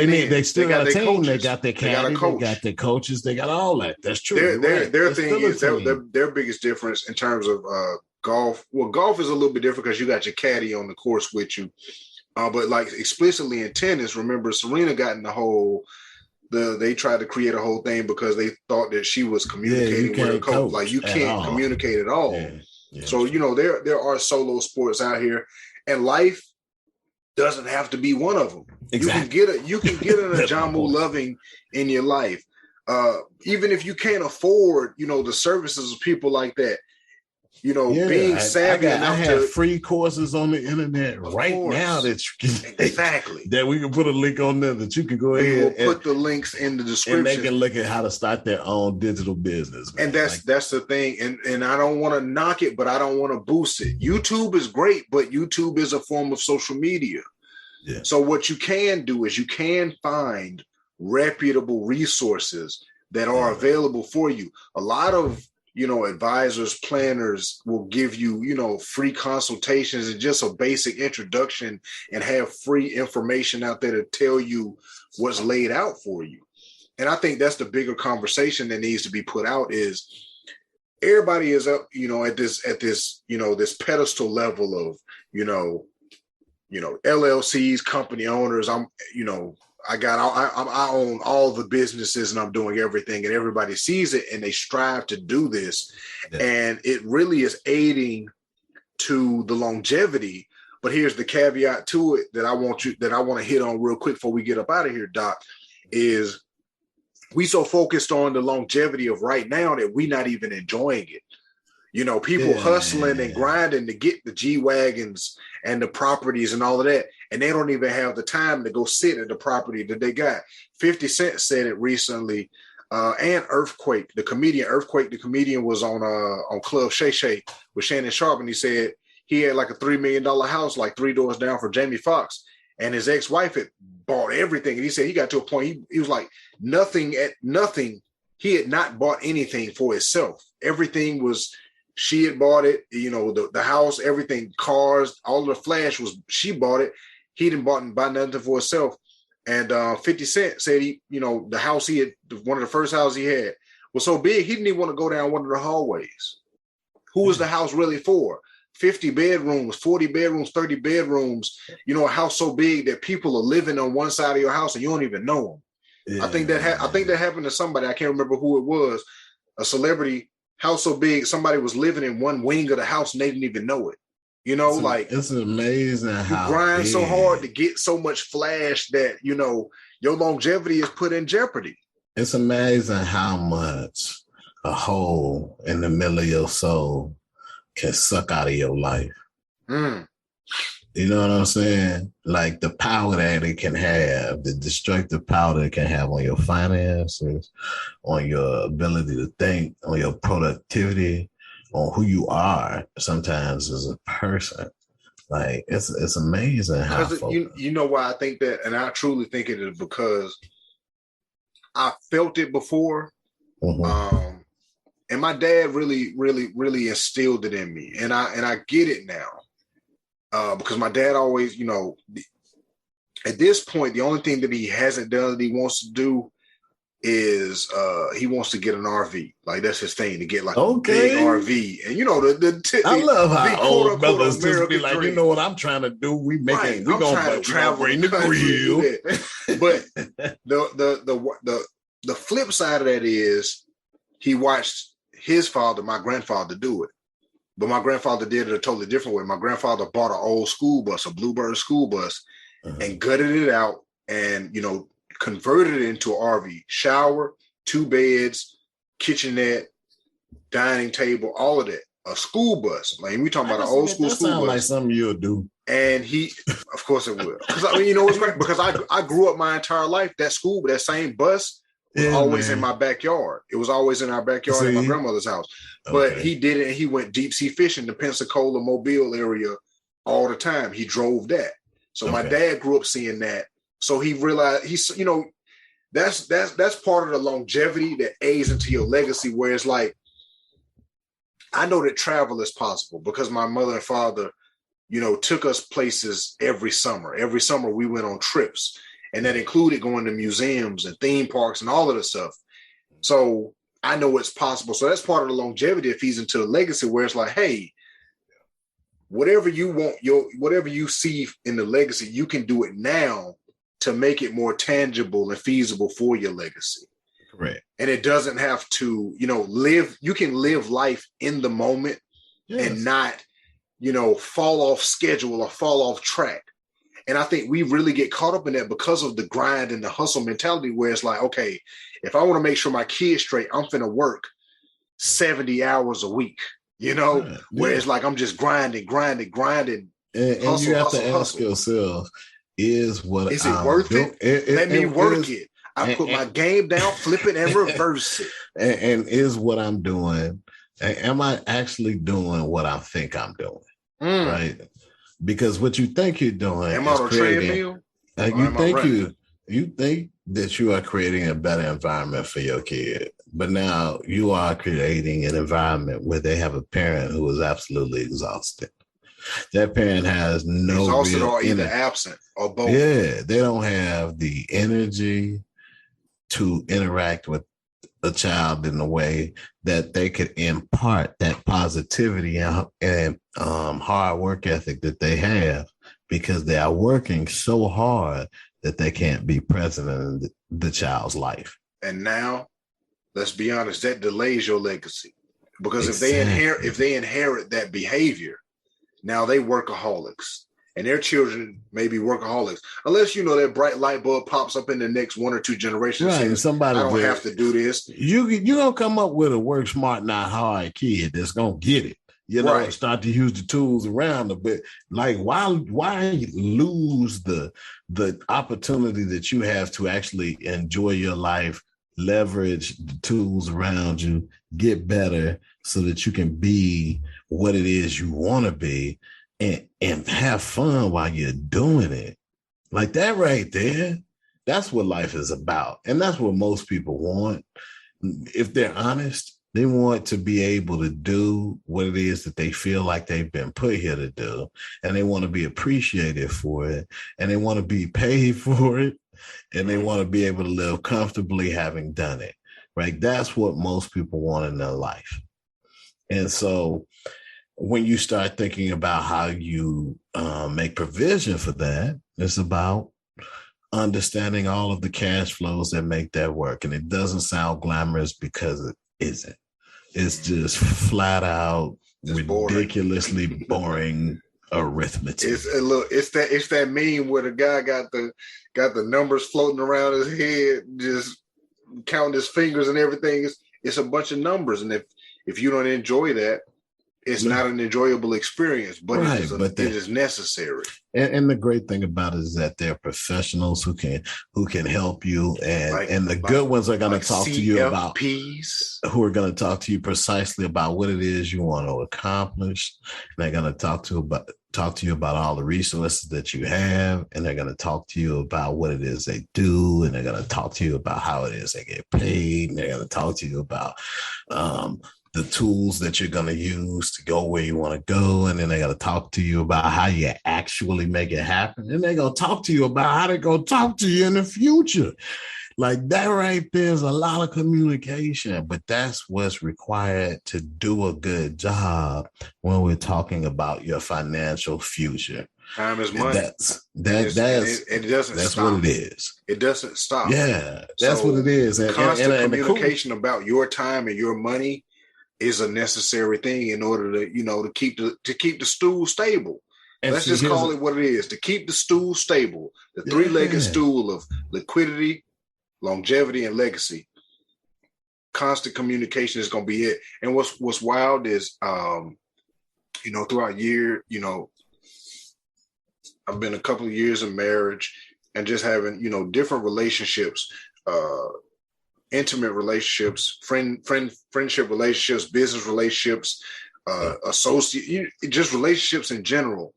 A: then,
B: they still got a team. They got their caddy, they got their coaches, they got all that. That's true.
A: Their thing is their biggest difference in terms of golf. Well, golf is a little bit different because you got your caddy on the course with you. But like explicitly in tennis, remember Serena got in the whole. They tried to create a whole thing because they thought that she was communicating with her coach. Like you can't communicate at all. Yeah. So there are solo sports out here, and life doesn't have to be one of them. Exactly. You can get an Ajamu Loving in your life, even if you can't afford the services of people like that. Being savvy enough to have
B: free courses on the internet now that you can
A: exactly
B: that we can put a link on there that you can go ahead
A: and put the links in the description,
B: and they can look at how to start their own digital business. Man.
A: And that's the thing. And I don't want to knock it, but I don't want to boost it. YouTube is great, but YouTube is a form of social media. Yeah. So what you can do is you can find reputable resources that are available for you. A lot of advisors, planners will give you, free consultations and just a basic introduction and have free information out there to tell you what's laid out for you. And I think that's the bigger conversation that needs to be put out is everybody is up, at this pedestal level of, LLCs, company owners. I own all the businesses and I'm doing everything, and everybody sees it and they strive to do this. Yeah. And it really is aiding to the longevity. But here's the caveat to it that I want to hit on real quick before we get up out of here, Doc, is we so focused on the longevity of right now that we're not even enjoying it. People hustling and grinding to get the G-Wagons and the properties and all of that. And they don't even have the time to go sit at the property that they got. 50 Cent said it recently. and Earthquake, the comedian. Earthquake, the comedian, was on Club Shay Shay with Shannon Sharp, and he said he had like a $3 million house, like 3 doors down for Jamie Foxx, and his ex-wife had bought everything. And he said he got to a point he was like nothing. He had not bought anything for himself. Everything was she had bought it. You know, the house, everything, cars, all of the flash was she bought it. He didn't buy nothing for himself. And 50 Cent said the house he had, one of the first houses he had was so big, he didn't even want to go down one of the hallways. Who was the house really for? 50 bedrooms, 40 bedrooms, 30 bedrooms, a house so big that people are living on one side of your house and you don't even know them. Yeah. I think that happened to somebody. I can't remember who it was. A celebrity, house so big, somebody was living in one wing of the house and they didn't even know it.
B: It's amazing how
A: you grind so hard to get so much flash that, your longevity is put in jeopardy.
B: It's amazing how much a hole in the middle of your soul can suck out of your life. Mm. You know what I'm saying? Like the power that it can have, the destructive power that it can have on your finances, on your ability to think, on your productivity, on who you are sometimes as a person. Like it's amazing how
A: you know why I think that, and I truly think it is because I felt it before. Mm-hmm. And my dad really, really, really instilled it in me. And I get it now. Because my dad always, at this point, the only thing that he hasn't done that he wants to do is he wants to get an RV. Like that's his thing, to get like a big RV. And
B: I love how old brothers just be like, dream. You know what I'm trying to do? We gonna travel in the grill.
A: But the flip side of that is he watched his father, my grandfather, do it. But my grandfather did it a totally different way. My grandfather bought an old school bus, a Bluebird school bus, and gutted it out and, converted it into an RV. Shower, 2 beds, kitchenette, dining table, all of that. A school bus. Like we talking about an old school bus.
B: Like something you'll do.
A: And of course it will. Because it's great because I grew up my entire life. That same bus was always in my backyard. It was always in our backyard in my grandmother's house. But he did it and he went deep sea fishing, the Pensacola, Mobile area all the time. He drove that. So my dad grew up seeing that. So he realized that's part of the longevity that aids into your legacy, where it's like, I know that travel is possible because my mother and father, took us places every summer. Every summer we went on trips, and that included going to museums and theme parks and all of the stuff. So I know it's possible. So that's part of the longevity that feeds into the legacy, where it's like, hey, whatever you want, whatever you see in the legacy, you can do it now to make it more tangible and feasible for your legacy.
B: Correct.
A: And it doesn't have to, live. You can live life in the moment and not, fall off schedule or fall off track. And I think we really get caught up in that because of the grind and the hustle mentality, where it's like, okay, if I want to make sure my kid's straight, I'm finna work 70 hours a week, where it's like I'm just grinding.
B: And you have to ask yourself, is it
A: worth it? Let me work it. I put my game down, flip it, and reverse it.
B: And is what I'm doing, am I actually doing what I think I'm doing? Right? Because what you think you're doing
A: am I on a treadmill?
B: You think that you are creating a better environment for your kid, but now you are creating an environment where they have a parent who is absolutely exhausted. That parent has no
A: exhausted or either absent or both.
B: Yeah, they don't have the energy to interact with a child in a way that they could impart that positivity and hard work ethic that they have, because they are working so hard that they can't be present in the child's life.
A: And now, let's be honest, that delays your legacy, because if they inherit that behavior, now they workaholics, and their children may be workaholics, unless that bright light bulb pops up in the next 1 or 2 generations.
B: Right,
A: says,
B: somebody
A: I don't have to do this.
B: You gonna come up with a work smart, not hard kid that's gonna get it. Right. Start to use the tools around a bit. Like why lose the opportunity that you have to actually enjoy your life leverage the tools around you, get better so that you can be what it is you want to be, and have fun while you're doing it. Like that right there, that's what life is about. And that's what most people want. If they're honest, they want to be able to do what it is that they feel like they've been put here to do. And they want to be appreciated for it. And they want to be paid for it. And they want to be able to live comfortably having done it. Right? That's what most people want in their life. And so when you start thinking about how you make provision for that, it's about understanding all of the cash flows that make that work. And it doesn't sound glamorous because it isn't. It's just flat out ridiculously boring arithmetic.
A: It's that meme where the guy got the numbers floating around his head, just counting his fingers and everything. It's a bunch of numbers, and if you don't enjoy that, it's not an enjoyable experience, but right, it is necessary.
B: And the great thing about it is that they're professionals who can help you, and the good ones are going to talk to you about who are going to talk to you precisely about what it is you want to accomplish. And they're going to talk to you about all the resources that you have, and they're going to talk to you about what it is they do, and they're going to talk to you about how it is they get paid, and they're going to talk to you about the tools that you're going to use to go where you want to go. And then they got to talk to you about how you actually make it happen. And they're going to talk to you about how they're going to talk to you in the future. Like that right there's a lot of communication, but that's what's required to do a good job when we're talking about your financial future.
A: Time is money.
B: It doesn't
A: that's
B: stop. What it is.
A: It doesn't stop.
B: Yeah, that's what it is.
A: And constant communication about your time and your money is a necessary thing in order to keep the stool stable. And let's just call it what it is, to keep the stool stable. The three-legged stool of liquidity, longevity, and legacy. Constant communication is going to be it. And what's wild is, throughout year, I've been a couple of years in marriage and just having, different relationships, intimate relationships, friendship relationships, business relationships, just relationships in general.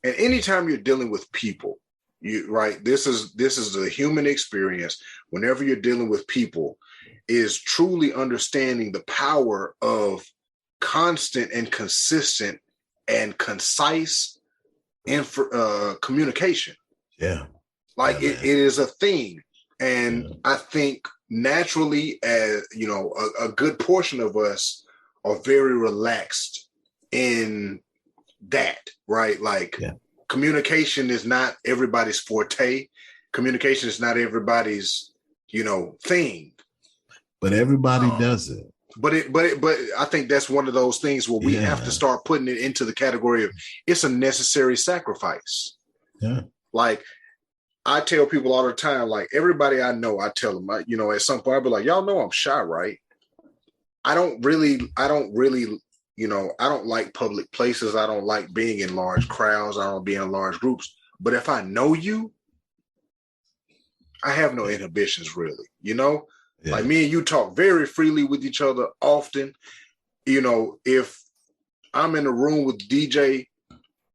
A: And anytime you're dealing with people, this is the human experience. Whenever you're dealing with people, is truly understanding the power of constant and consistent and concise communication.
B: Yeah.
A: It is a thing. And I think naturally, as a good portion of us are very relaxed in that, right? Communication is not everybody's forte. Communication is not everybody's, thing.
B: But everybody does it.
A: But I think that's one of those things where we have to start putting it into the category of it's a necessary sacrifice.
B: Yeah.
A: I tell people all the time, everybody I know, I tell them, at some point I'll be like, y'all know I'm shy, right? I don't really, I don't like public places. I don't like being in large crowds. I don't be in large groups. But if I know you, I have no inhibitions really, Yeah. Like me and you talk very freely with each other often. If I'm in a room with DJ,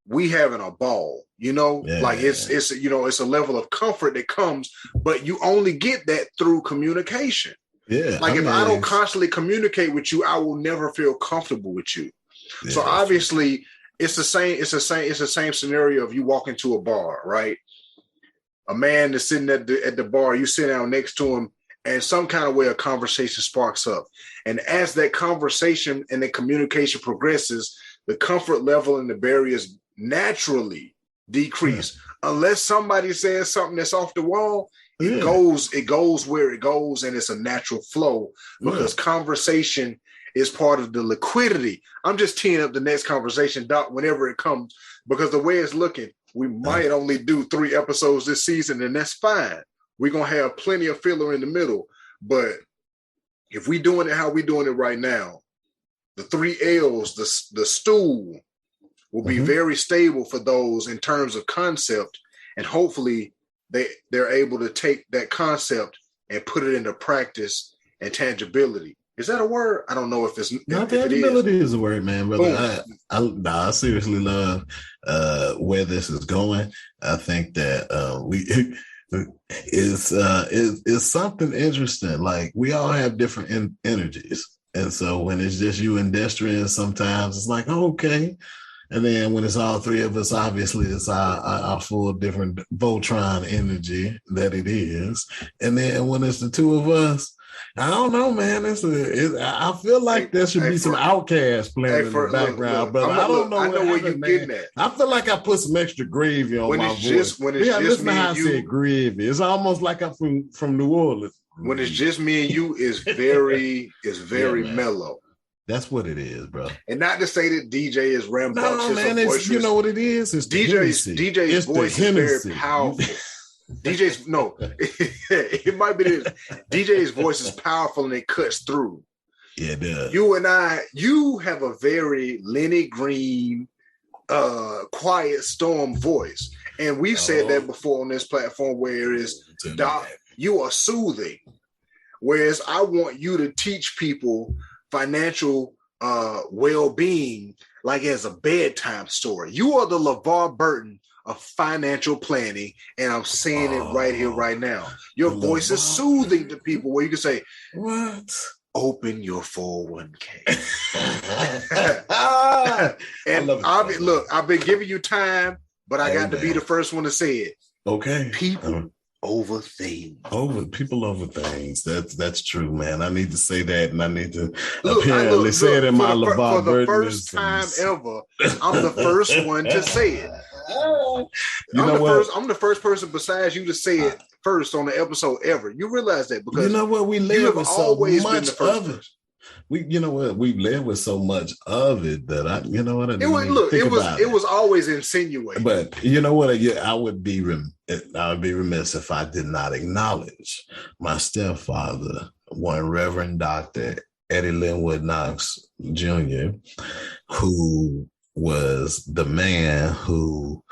A: we having a ball, it's a level of comfort that comes, but you only get that through communication.
B: Yeah.
A: If I don't constantly communicate with you, I will never feel comfortable with you. Yeah, so obviously it's the same scenario if you walk into a bar, right? A man is sitting at the bar, you sit down next to him, and some kind of way a conversation sparks up. And as that conversation and the communication progresses, the comfort level and the barriers naturally decrease. Unless somebody says something that's off the wall, it goes where it goes, and it's a natural flow because conversation is part of the liquidity. I'm just teeing up the next conversation, Doc, whenever it comes, because the way it's looking, we might only do 3 episodes this season, and that's fine. We're going to have plenty of filler in the middle. But if we doing it how we doing it right now, the 3 L's, the stool will be very stable for those in terms of concept. And hopefully they're able to take that concept and put it into practice and tangibility. Is that a word? I don't know if it's
B: No,
A: if it
B: tangibility is a word, man, brother. I seriously love where this is going. I think that it's something interesting. Like we all have different energies, and so when it's just you and Destrian, sometimes it's like, oh, okay. And then when it's all three of us, obviously it's our full different Voltron energy that it is. And then when it's the two of us, I don't know, man. I feel like there should be some Outcasts playing in the background, but I don't know.
A: I know where you're getting at.
B: I feel like I put some extra gravy on my voice. Listen to how I said gravy. It's almost like I'm from New Orleans.
A: When it's just me and you, is very mellow.
B: That's what it is, bro.
A: And not to say that DJ is rambunctious.
B: No, man, you know what it is? It's
A: DJ's voice is very powerful. It might be this. DJ's voice is powerful and it cuts through.
B: Yeah, it does.
A: You have a very Lenny Green, quiet storm voice. And we've said that before on this platform where it is, you are soothing. Whereas I want you to teach people financial well-being like as a bedtime story. You are the LeVar Burton of financial planning, and I'm saying it right here, right now. Your voice is soothing to people where you can say,
B: what?
A: Open your 401k. And I've been giving you time, but I got to be the first one to say it.
B: Okay.
A: People over things.
B: People over things. That's true, man. I need to say that, and I need to apparently say it in my LeVar Burton. For the first time ever, I'm the first one to say it. I'm the first person besides you to say it first on the episode ever. You realize that because you know what, we live with so much of it. We live with so much of it that it was always insinuated. But you know what? I would be remiss if I did not acknowledge my stepfather, one Reverend Dr. Eddie Linwood Knox Jr., who was the man who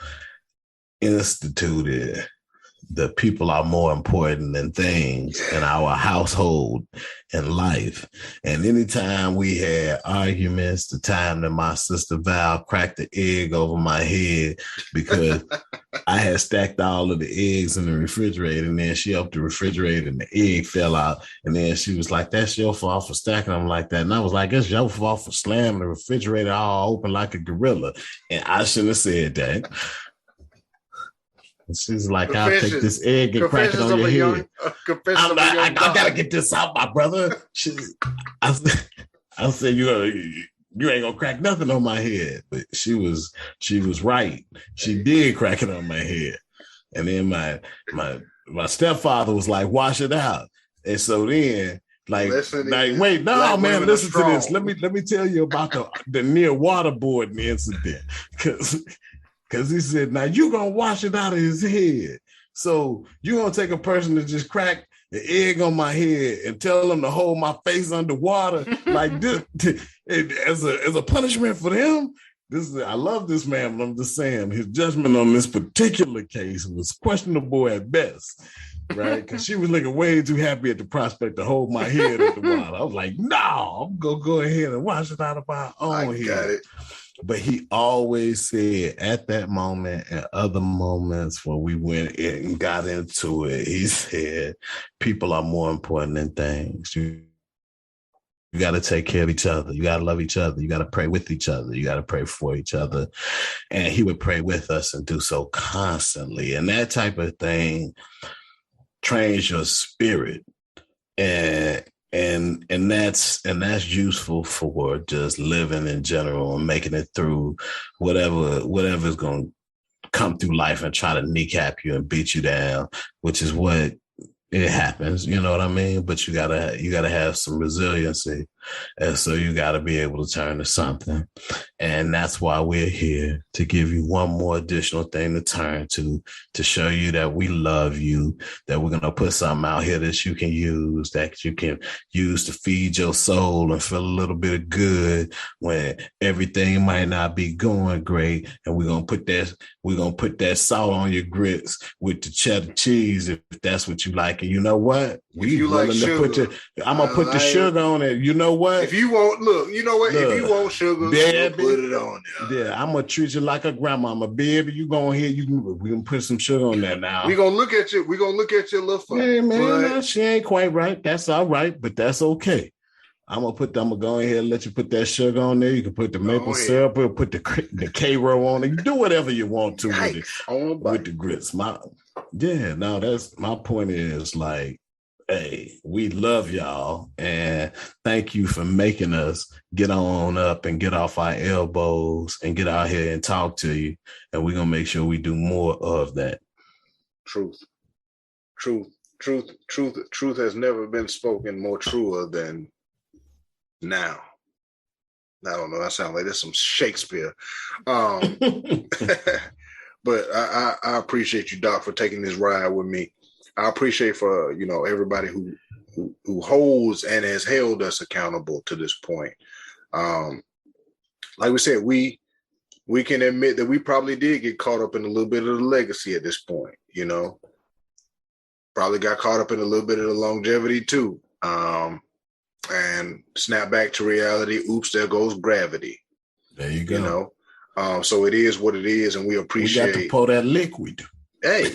B: instituted the people are more important than things in our household and life. And anytime we had arguments, the time that my sister Val cracked the egg over my head because I had stacked all of the eggs in the refrigerator, and then she opened the refrigerator and the egg fell out. And then she was like, that's your fault for stacking them like that. And I was like, it's your fault for slamming the refrigerator all open like a gorilla. And I shouldn't have said that. She's like, I'll take this egg and crack it on your head. I gotta get this out, my brother. I said, you ain't gonna crack nothing on my head. But she was right. She did crack it on my head. And then my stepfather was like, wash it out. And so then, listen to this. Let me tell you about the near waterboarding incident. Because he said, now you're going to wash it out of his head. So you're going to take a person to just crack the egg on my head and tell them to hold my face underwater like this as a punishment for them? I love this man, but I'm just saying his judgment on this particular case was questionable at best, right? Because she was looking way too happy at the prospect to hold my head at the water. I was like, no, I'm going to go ahead and wash it out of my own head. Got it. But he always said at that moment and other moments when we went in and got into it, he said, people are more important than things. You got to take care of each other. You got to love each other. You got to pray with each other. You got to pray for each other. And he would pray with us and do so constantly. And that type of thing trains your spirit. And that's useful for just living in general and making it through whatever's going to come through life and try to kneecap you and beat you down, which is what it happens. You know what I mean? But you gotta have some resiliency And so you got to be able to turn to something. And that's why we're here, to give you one more additional thing to turn to show you that we love you, that we're going to put something out here that you can use, that you can use to feed your soul and feel a little bit of good when everything might not be going great. And we're going to put that salt on your grits with the cheddar cheese, if that's what you like. And you know what? We willing like to put I'm going to put the sugar on it. You know what?
A: If you want, you know what? If you want sugar, baby, put it on there.
B: Yeah, I'm going to treat you like a grandmama. Baby, you go ahead. We're going to put some sugar on there now.
A: We're going to look at you. We're going to look at you a little funny.
B: Hey, man, no, she ain't quite right. That's all right, but that's okay. I'm gonna go ahead and let you put that sugar on there. You can put the maple syrup or put the K-Row on it. You do whatever you want to with the grits. That's my point is like, hey, we love y'all and thank you for making us get on up and get off our elbows and get out here and talk to you. And we're gonna make sure we do more of that.
A: Truth has never been spoken more truer than now. I don't know. That sounds like there's some Shakespeare. But I appreciate you, Doc, for taking this ride with me. I appreciate for everybody who holds and has held us accountable to this point. Like we said, we can admit that we probably did get caught up in a little bit of the legacy at this point. Probably got caught up in a little bit of the longevity too. And snap back to reality. Oops, there goes gravity.
B: There you go.
A: So it is what it is, and we appreciate.
B: We got to pour that liquid.
A: Hey,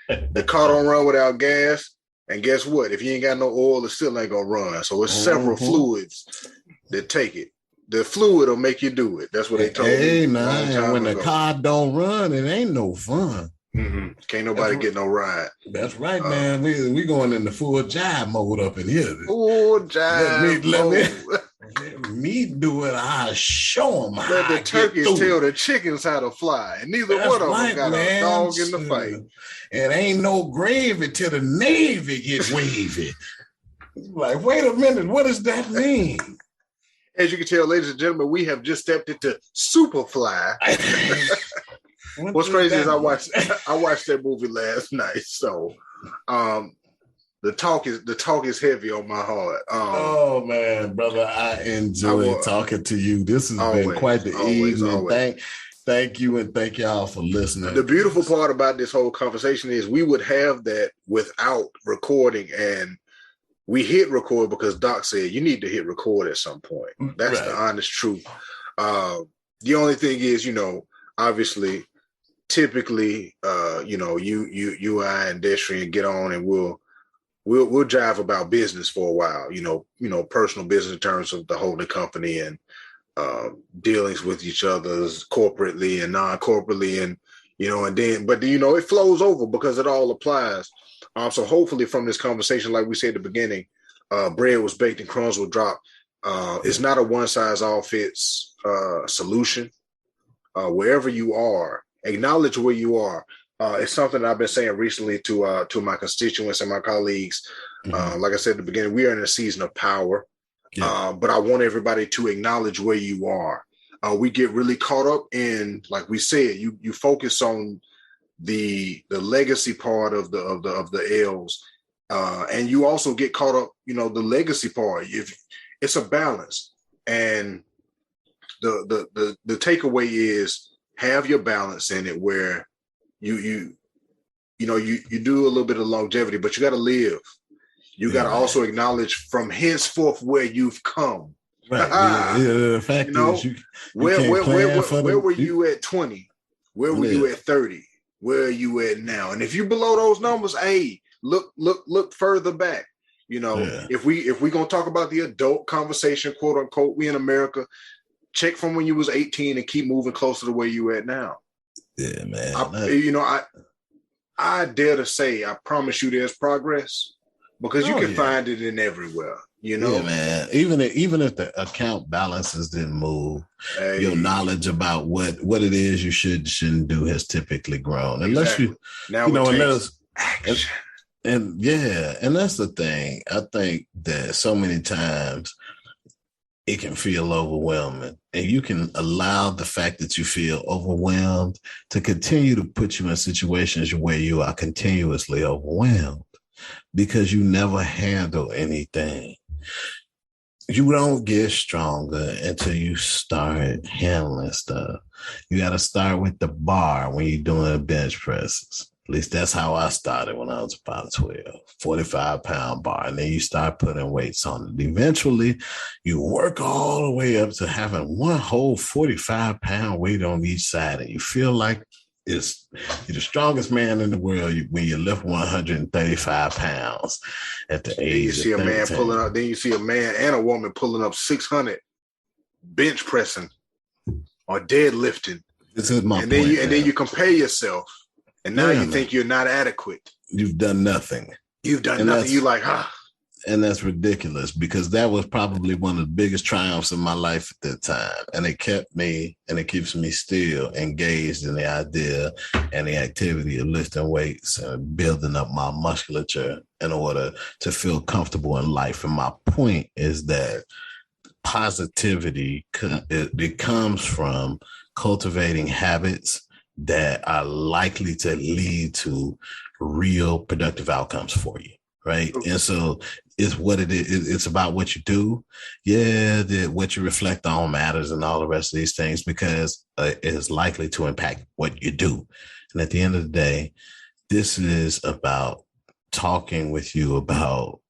A: the car don't run without gas, and guess what? If you ain't got no oil, it still ain't gonna run. So it's several fluids that take it. The fluid will make you do it. That's what they told me.
B: Hey, man, when the car don't run, it ain't no fun.
A: Mm-hmm. Can't nobody get no ride.
B: That's right, man. We going in the full jive mode up in here.
A: Full jive
B: let me do it. I'll show them how.
A: Let the turkeys tell the chickens how to fly, and neither one of them got a dog in the fight.
B: And ain't no gravy till the Navy get wavy. Like, wait a minute, what does that mean?
A: As you can tell, ladies and gentlemen, we have just stepped into Superfly. What's crazy is I watched that movie last night, so the talk is heavy on my heart.
B: Oh man, brother, I enjoy talking to you. This has been quite the evening. Thank you, and thank y'all for listening.
A: The beautiful part about this whole conversation is we would have that without recording, and we hit record because Doc said you need to hit record at some point. That's the honest truth. The only thing is, obviously. Typically, you, I, and Destry get on, and we'll jive about business for a while. Personal business in terms of the holding company and dealings with each other's corporately and non-corporately, and it flows over because it all applies. So hopefully, from this conversation, like we said at the beginning, bread was baked and crumbs will drop. It's not a one size all fits solution. Wherever you are. Acknowledge where you are. It's something I've been saying recently to my constituents and my colleagues. Like I said at the beginning, we are in a season of power, but I want everybody to acknowledge where you are. We get really caught up in, like we said, you focus on the legacy part of the L's, and you also get caught up, the legacy part. If it's a balance, and the takeaway is. Have your balance in it where you do a little bit of longevity, but you got to live. You got to also acknowledge from henceforth where you've come.
B: Right. The fact is,
A: where were you at 20? Where were you at 30? Where are you at now? And if you below those numbers, hey, look further back. If we gonna talk about the adult conversation, quote unquote, we in America. Check from when you was 18 and keep moving closer to where you at now.
B: Yeah, man.
A: I dare to say, I promise you there's progress because you can find it in everywhere, Yeah,
B: man. Even if the account balances didn't move, your knowledge about what it is you shouldn't do has typically grown. Unless
A: action.
B: And yeah, and that's the thing. I think that so many times it can feel overwhelming, and you can allow the fact that you feel overwhelmed to continue to put you in situations where you are continuously overwhelmed because you never handle anything. You don't get stronger until you start handling stuff. You got to start with the bar when you're doing bench presses. At least that's how I started when I was about 12, 45-pound bar. And then you start putting weights on it. Eventually, you work all the way up to having one whole 45-pound weight on each side. And you feel like you're the strongest man in the world when you lift 135 pounds at the age
A: you see
B: of 13.
A: A man pulling up. Then you see a man and a woman pulling up 600, bench pressing or deadlifting.
B: This is my
A: and
B: point.
A: Then you compare yourself, and now you think you're not adequate.
B: You've done nothing.
A: You've done nothing. You like,
B: And that's ridiculous because that was probably one of the biggest triumphs in my life at that time. And it kept me and it keeps me still engaged in the idea and the activity of lifting weights and building up my musculature in order to feel comfortable in life. And my point is that positivity, it comes from cultivating habits that are likely to lead to real productive outcomes for you. Right. And so it's what it is. It's about what you do. Yeah. What you reflect on matters and all the rest of these things because it is likely to impact what you do. And at the end of the day, this is about talking with you about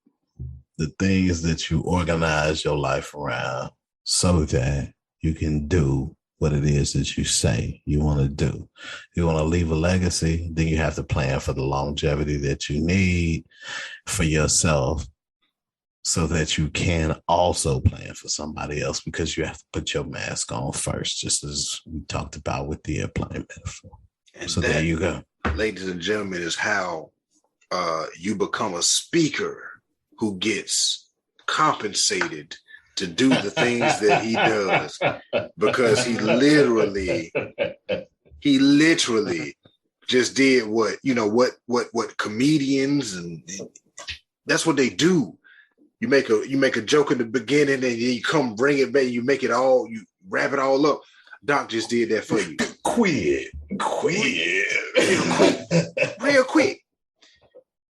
B: the things that you organize your life around so that you can do what it is that you say you want to do. You want to leave a legacy, then you have to plan for the longevity that you need for yourself so that you can also plan for somebody else because you have to put your mask on first, just as we talked about with the airplane metaphor. And so there you go.
A: Ladies and gentlemen, is how you become a speaker who gets compensated to do the things that he does because he literally just did what comedians and that's what they do. You make a joke in the beginning and you come bring it back. You wrap it all up. Doc just did that for you.
B: Quit.
A: Real quick.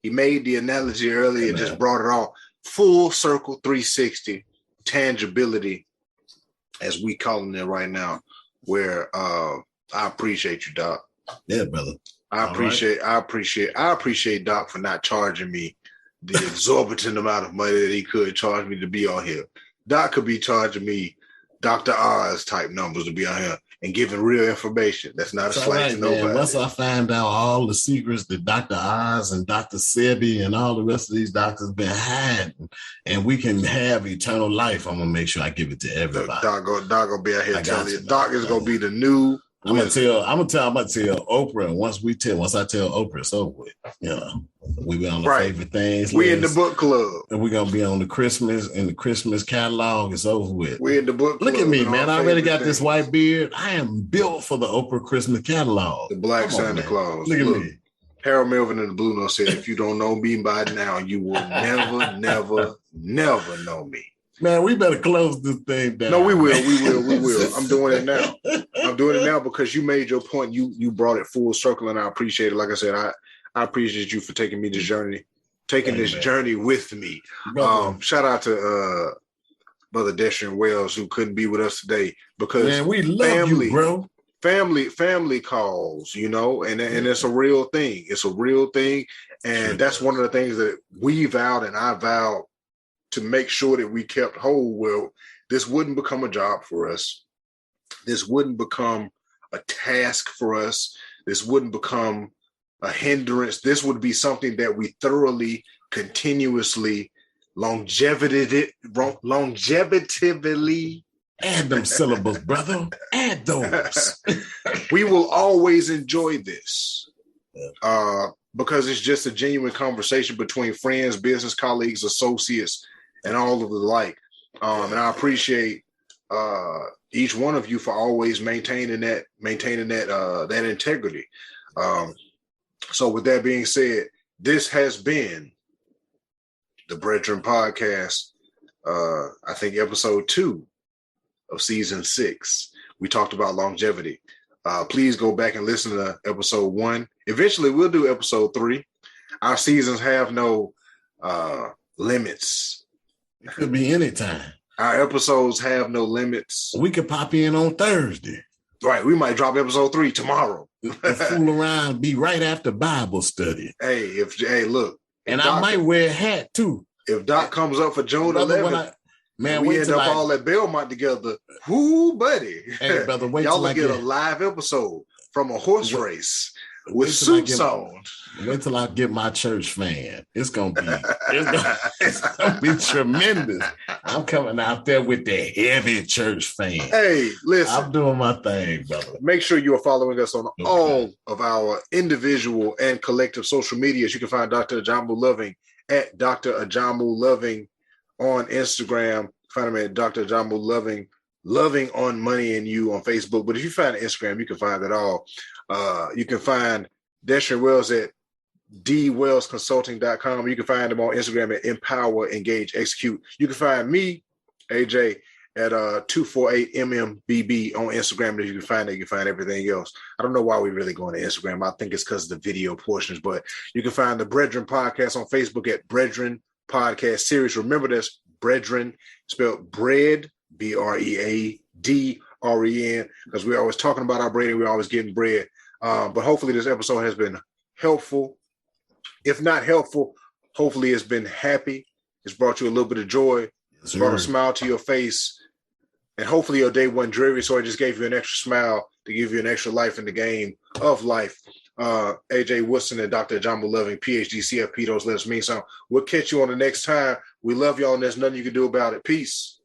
A: He made the analogy earlier and just brought it all full circle 360. Tangibility, as we calling it right now, where I appreciate you, Doc.
B: Yeah, brother.
A: I appreciate Doc for not charging me the exorbitant amount of money that he could charge me to be on here. Doc could be charging me Dr. Oz type numbers to be on here and giving real information. That's not a slight to nobody.
B: Man. Once I find out all the secrets that Dr. Oz and Dr. Sebi and all the rest of these doctors been hiding, and we can have eternal life, I'm gonna make sure I give it to everybody.
A: Doc gonna be out here telling you. Doc is gonna be the new.
B: I'm gonna tell Oprah. Once I tell Oprah, it's over with. We be on the favorite things.
A: We in the book club,
B: and we're gonna be on the Christmas catalog. It's over with.
A: We in the book club.
B: Look at me, man. I already got this white beard. I am built for the Oprah Christmas catalog.
A: The Black Santa Claus.
B: Look at me.
A: Harold Melvin and the Blue Note said, "If you don't know me by now, you will never, never, never know me."
B: Man, we better close this thing down.
A: No, we will. I'm doing it now. I'm doing it now because you made your point. You brought it full circle, and I appreciate it. Like I said, I appreciate you for taking me this journey, journey with me. Shout out to Brother Deshaun Wells who couldn't be with us today because
B: we love you, bro.
A: Family calls, and it's a real thing. It's a real thing, and that's one of the things that we vowed and I vowed to make sure that we kept whole. Well, this wouldn't become a job for us. This wouldn't become a task for us. This wouldn't become a hindrance. This would be something that we thoroughly, continuously, longevitatively.
B: Add them syllables, brother. Add those.
A: We will always enjoy this. Because it's just a genuine conversation between friends, business colleagues, associates, and all of the like. And I appreciate each one of you for always maintaining that integrity. So with that being said, This has been the Brethren Podcast. I think episode 2 of season 6. We talked about longevity. Please go back and listen to episode 1. Eventually, we'll do episode 3. Our seasons have no limits.
B: It could be anytime.
A: Our episodes have no limits.
B: We could pop in on Thursday.
A: Right. We might drop episode 3 tomorrow.
B: Fool around, be right after Bible study.
A: Hey, look.
B: And I might wear a hat too.
A: If Doc comes up for June 11th, man, we end up all at Belmont together. Whoo, buddy.
B: Hey, brother, wait
A: y'all
B: till
A: will get a live episode from a horse race with suits on.
B: Wait till I get my church fan. It's gonna be tremendous. I'm coming out there with the heavy church fan.
A: Hey, listen.
B: I'm doing my thing, brother.
A: Make sure you are following us on all of our individual and collective social medias. You can find Dr. Ajamu Loving at Dr. Ajamu Loving on Instagram. Find him at Dr. Ajamu Loving on Money and You on Facebook. But if you find Instagram, you can find it all. You can find Deshaun Wells at dwellsconsulting.com. You can find him on Instagram at Empower, Engage, Execute. You can find me, AJ, at 248MMBB on Instagram. If you can find it, you can find everything else. I don't know why we're really going to Instagram. I think it's because of the video portions, but you can find the Brethren Podcast on Facebook at Brethren Podcast Series. Remember this, Brethren, spelled bread, BREADREN, because we're always talking about our bread and we're always getting bread. But hopefully this episode has been helpful. If not helpful, hopefully it's been happy. It's brought you a little bit of joy. It's brought a smile to your face. And hopefully your day wasn't dreary, so I just gave you an extra smile to give you an extra life in the game of life. AJ Woodson and Dr. Ajamu Loving, PhD, CFP, those letters mean something. We'll catch you on the next time. We love y'all and there's nothing you can do about it. Peace.